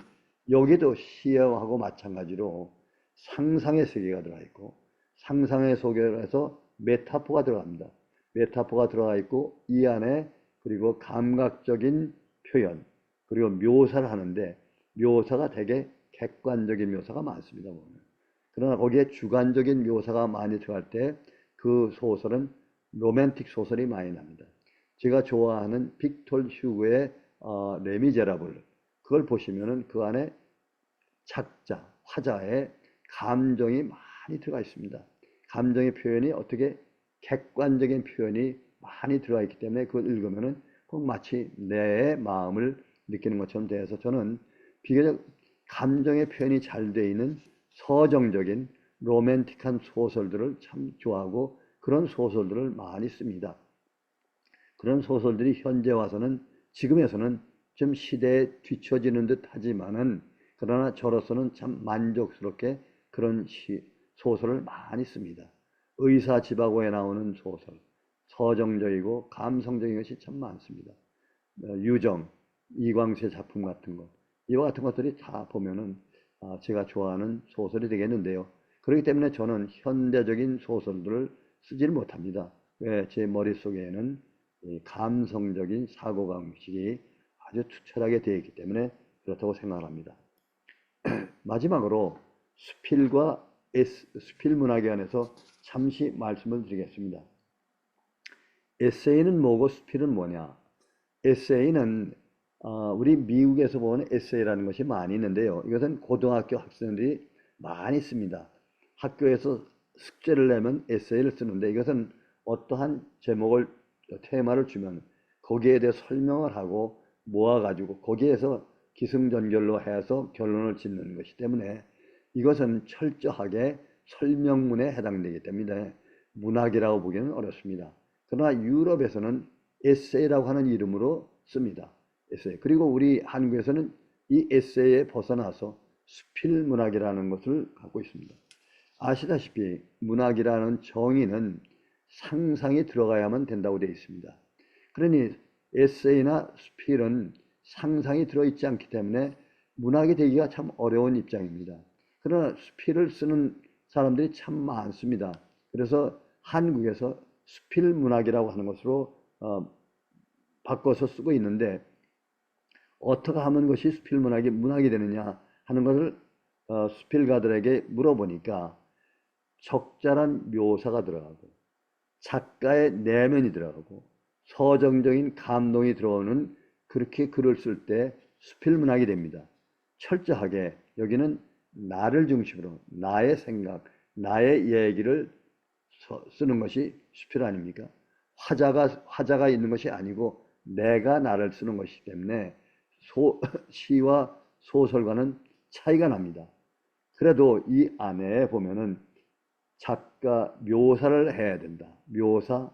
여기도 시하고 마찬가지로 상상의 세계가 들어가 있고 상상의 속에서 메타포가 들어갑니다. 메타포가 들어가 있고 이 안에 그리고 감각적인 표현 그리고 묘사를 하는데 묘사가 되게 객관적인 묘사가 많습니다. 그러나 거기에 주관적인 묘사가 많이 들어갈 때 그 소설은 로맨틱 소설이 많이 납니다. 제가 좋아하는 빅톨 휴고의 레미제라블, 그걸 보시면은 그 안에 작자, 화자의 감정이 많이 들어가 있습니다. 감정의 표현이 어떻게 객관적인 표현이 많이 들어가 있기 때문에 그걸 읽으면은 꼭 마치 내 마음을 느끼는 것처럼 돼서 저는 비교적 감정의 표현이 잘 되어 있는 서정적인 로맨틱한 소설들을 참 좋아하고 그런 소설들을 많이 씁니다. 그런 소설들이 현재 와서는 지금에서는 좀 시대에 뒤처지는 듯 하지만은 그러나 저로서는 참 만족스럽게 그런 소설을 많이 씁니다. 의사지바고에 나오는 소설, 서정적이고 감성적인 것이 참 많습니다. 유정, 이광수의 작품 같은 것, 이와 같은 것들이 다 보면은 제가 좋아하는 소설이 되겠는데요. 그렇기 때문에 저는 현대적인 소설들을 쓰지를 못합니다. 왜? 제 머릿속에는 감성적인 사고방식이 아주 투철하게 되어 있기 때문에 그렇다고 생각합니다. 마지막으로 수필 문학에 관해서 잠시 말씀을 드리겠습니다. 에세이는 뭐고 수필은 뭐냐? 에세이는 우리 미국에서 보는 에세이라는 것이 많이 있는데요. 이것은 고등학교 학생들이 많이 씁니다. 학교에서 숙제를 내면 에세이를 쓰는데 이것은 어떠한 제목을 테마를 주면 거기에 대해 설명을 하고 모아가지고 거기에서 기승전결로 해서 결론을 짓는 것이기 때문에 이것은 철저하게 설명문에 해당되기 때문에 문학이라고 보기는 어렵습니다. 그러나 유럽에서는 에세이라고 하는 이름으로 씁니다. 에세이. 그리고 우리 한국에서는 이 에세이에 벗어나서 수필 문학이라는 것을 갖고 있습니다. 아시다시피 문학이라는 정의는 상상이 들어가야만 된다고 되어 있습니다. 그러니 에세이나 수필은 상상이 들어있지 않기 때문에 문학이 되기가 참 어려운 입장입니다. 그러나 수필을 쓰는 사람들이 참 많습니다. 그래서 한국에서 수필 문학이라고 하는 것으로 바꿔서 쓰고 있는데 어떻게 하면 것이 수필 문학이 되느냐 하는 것을 수필가들에게 물어보니까 적절한 묘사가 들어가고 작가의 내면이 들어가고 서정적인 감동이 들어오는 그렇게 글을 쓸 때 수필 문학이 됩니다. 철저하게 여기는 나를 중심으로 나의 생각, 나의 얘기를 쓰는 것이 수필 아닙니까? 화자가 있는 것이 아니고 내가 나를 쓰는 것이기 때문에 시와 소설과는 차이가 납니다. 그래도 이 안에 보면은 작가 묘사를 해야 된다. 묘사,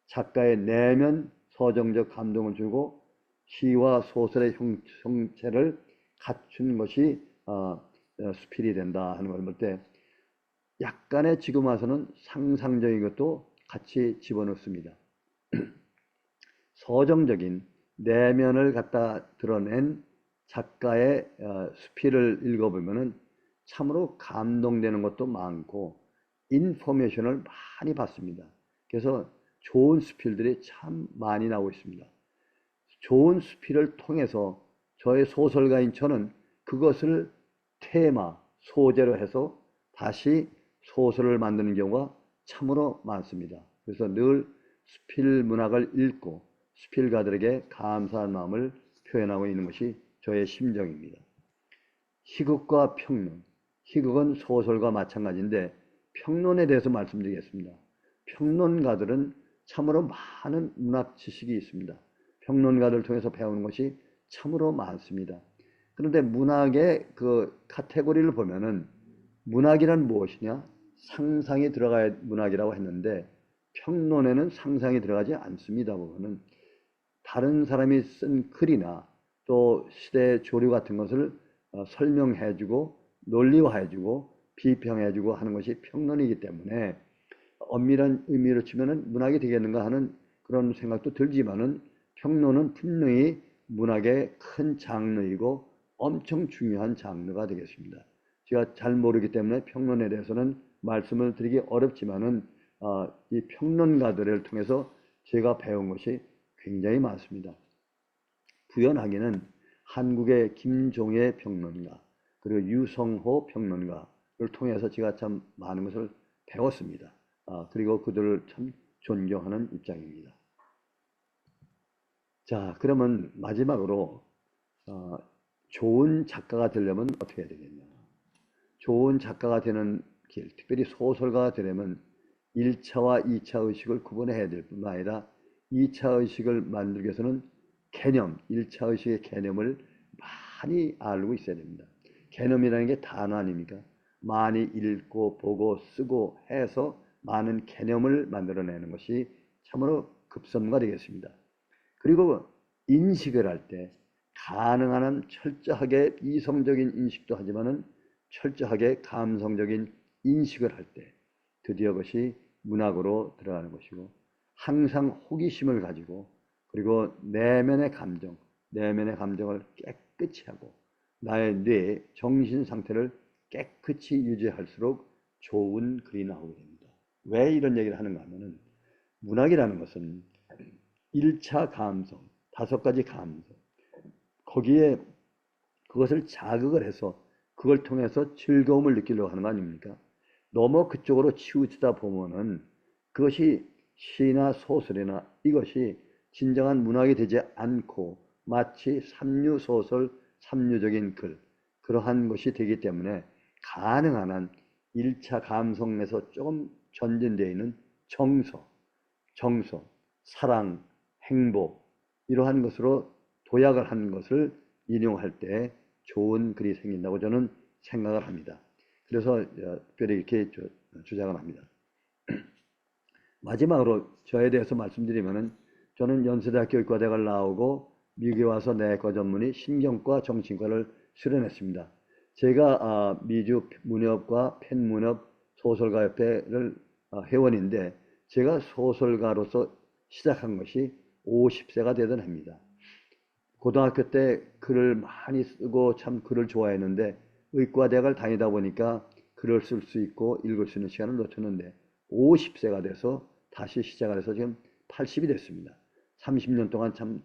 작가의 내면 서정적 감동을 주고 시와 소설의 형체를 갖춘 것이 수필이 된다 하는 걸 볼 때 약간의 지금 와서는 상상적인 것도 같이 집어넣습니다. 서정적인 내면을 갖다 드러낸 작가의 수필을 읽어보면은 참으로 감동되는 것도 많고 인포메이션을 많이 받습니다. 그래서 좋은 수필들이 참 많이 나오고 있습니다. 좋은 수필을 통해서 저의 소설가인 저는 그것을 테마, 소재로 해서 다시 소설을 만드는 경우가 참으로 많습니다. 그래서 늘 수필 문학을 읽고 수필가들에게 감사한 마음을 표현하고 있는 것이 저의 심정입니다. 희극과 평론. 희극은 소설과 마찬가지인데 평론에 대해서 말씀드리겠습니다. 평론가들은 참으로 많은 문학 지식이 있습니다. 평론가들을 통해서 배우는 것이 참으로 많습니다. 그런데 문학의 그 카테고리를 보면은 문학이란 무엇이냐? 상상이 들어가야 문학이라고 했는데 평론에는 상상이 들어가지 않습니다. 보면은 다른 사람이 쓴 글이나 또 시대의 조류 같은 것을 설명해주고 논리화해주고 비평해주고 하는 것이 평론이기 때문에 엄밀한 의미로 치면은 문학이 되겠는가 하는 그런 생각도 들지만은 평론은 분명히 문학의 큰 장르이고 엄청 중요한 장르가 되겠습니다. 제가 잘 모르기 때문에 평론에 대해서는 말씀을 드리기 어렵지만은 이 평론가들을 통해서 제가 배운 것이 굉장히 많습니다. 구현하기는 한국의 김종애 평론가 그리고 유성호 평론가를 통해서 제가 참 많은 것을 배웠습니다. 그리고 그들을 참 존경하는 입장입니다. 자, 그러면 마지막으로 좋은 작가가 되려면 어떻게 해야 되겠냐? 좋은 작가가 되는 길, 특별히 소설가가 되려면 1차와 2차 의식을 구분해야 될 뿐만 아니라 2차 의식을 만들기 위해서는 개념, 1차 의식의 개념을 많이 알고 있어야 됩니다. 개념이라는 게 단어 아닙니까? 많이 읽고 보고 쓰고 해서 많은 개념을 만들어내는 것이 참으로 급선무가 되겠습니다. 그리고 인식을 할 때 가능한 한 철저하게 이성적인 인식도 하지만은 철저하게 감성적인 인식을 할 때 드디어 그것이 문학으로 들어가는 것이고, 항상 호기심을 가지고 그리고 내면의 감정을 깨끗이 하고 나의 뇌, 정신 상태를 깨끗이 유지할수록 좋은 글이 나오게 됩니다. 왜 이런 얘기를 하는가 하면은 문학이라는 것은 1차 감성, 5가지 감성, 거기에 그것을 자극을 해서 그걸 통해서 즐거움을 느끼려고 하는 거 아닙니까? 너무 그쪽으로 치우치다 보면은 그것이 시나 소설이나 이것이 진정한 문학이 되지 않고 마치 삼류소설, 삼류적인 글, 그러한 것이 되기 때문에 가능한 한 1차 감성에서 조금 전진되어 있는 정서, 사랑, 행복 이러한 것으로 도약을 하는 것을 인용할 때 좋은 글이 생긴다고 저는 생각을 합니다. 그래서 특별히 이렇게 주장을 합니다. 마지막으로 저에 대해서 말씀드리면은 저는 연세대학교 의과대학을 나오고 미국에 와서 내과 전문의 신경과 정신과를 수련했습니다. 제가 미주 문협과 펜문협 소설가협회를 회원인데 제가 소설가로서 시작한 것이 50세가 되던 해입니다. 고등학교 때 글을 많이 쓰고 참 글을 좋아했는데 의과대학을 다니다 보니까 글을 쓸 수 있고 읽을 수 있는 시간을 놓쳤는데 50세가 돼서 다시 시작을 해서 지금 80이 됐습니다. 30년 동안 참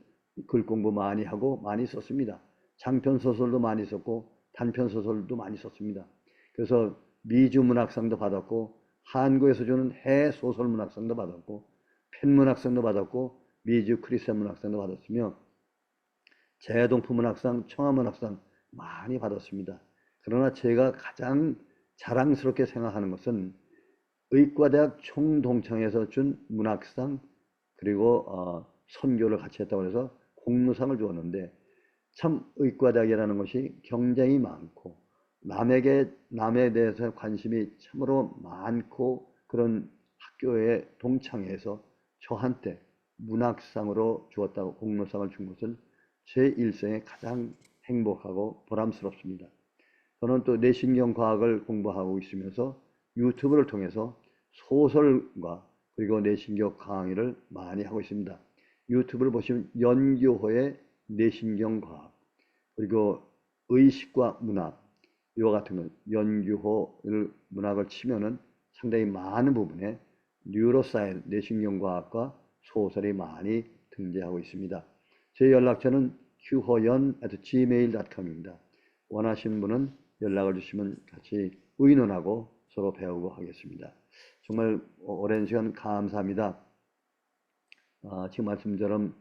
글 공부 많이 하고 많이 썼습니다. 장편소설도 많이 썼고 단편소설도 많이 썼습니다. 그래서 미주문학상도 받았고 한국에서 주는 해소설문학상도 받았고 펜문학상도 받았고 미주 크리스천 문학상도 받았으며 재동포문학상, 청아문학상 많이 받았습니다. 그러나 제가 가장 자랑스럽게 생각하는 것은 의과대학 총동창회에서 준 문학상 그리고 선교를 같이 했다고 해서 공로상을 주었는데 참 의과대학이라는 것이 경쟁이 많고 남에 대해서 관심이 참으로 많고 그런 학교에 동창회에서 저한테 문학상으로 주었다고 공로상을 준 것은 제 일생에 가장 행복하고 보람스럽습니다. 저는 또 뇌신경 과학을 공부하고 있으면서 유튜브를 통해서 소설과 그리고 뇌신경 강의를 많이 하고 있습니다. 유튜브를 보시면 연규호의 뇌신경 과학 그리고 의식과 문학 이와 같은 것 연규호를 문학을 치면은 상당히 많은 부분에 뉴로사이언스 뇌신경과학과 소설이 많이 등재하고 있습니다. 제 연락처는 qhoyeon@gmail.com입니다. 원하시는 분은 연락을 주시면 같이 의논하고 서로 배우고 하겠습니다. 정말 오랜 시간 감사합니다. 지금 말씀처럼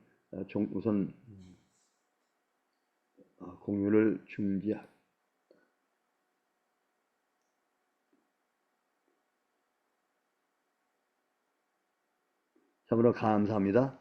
우선 공유를 중지하고 참으로 감사합니다.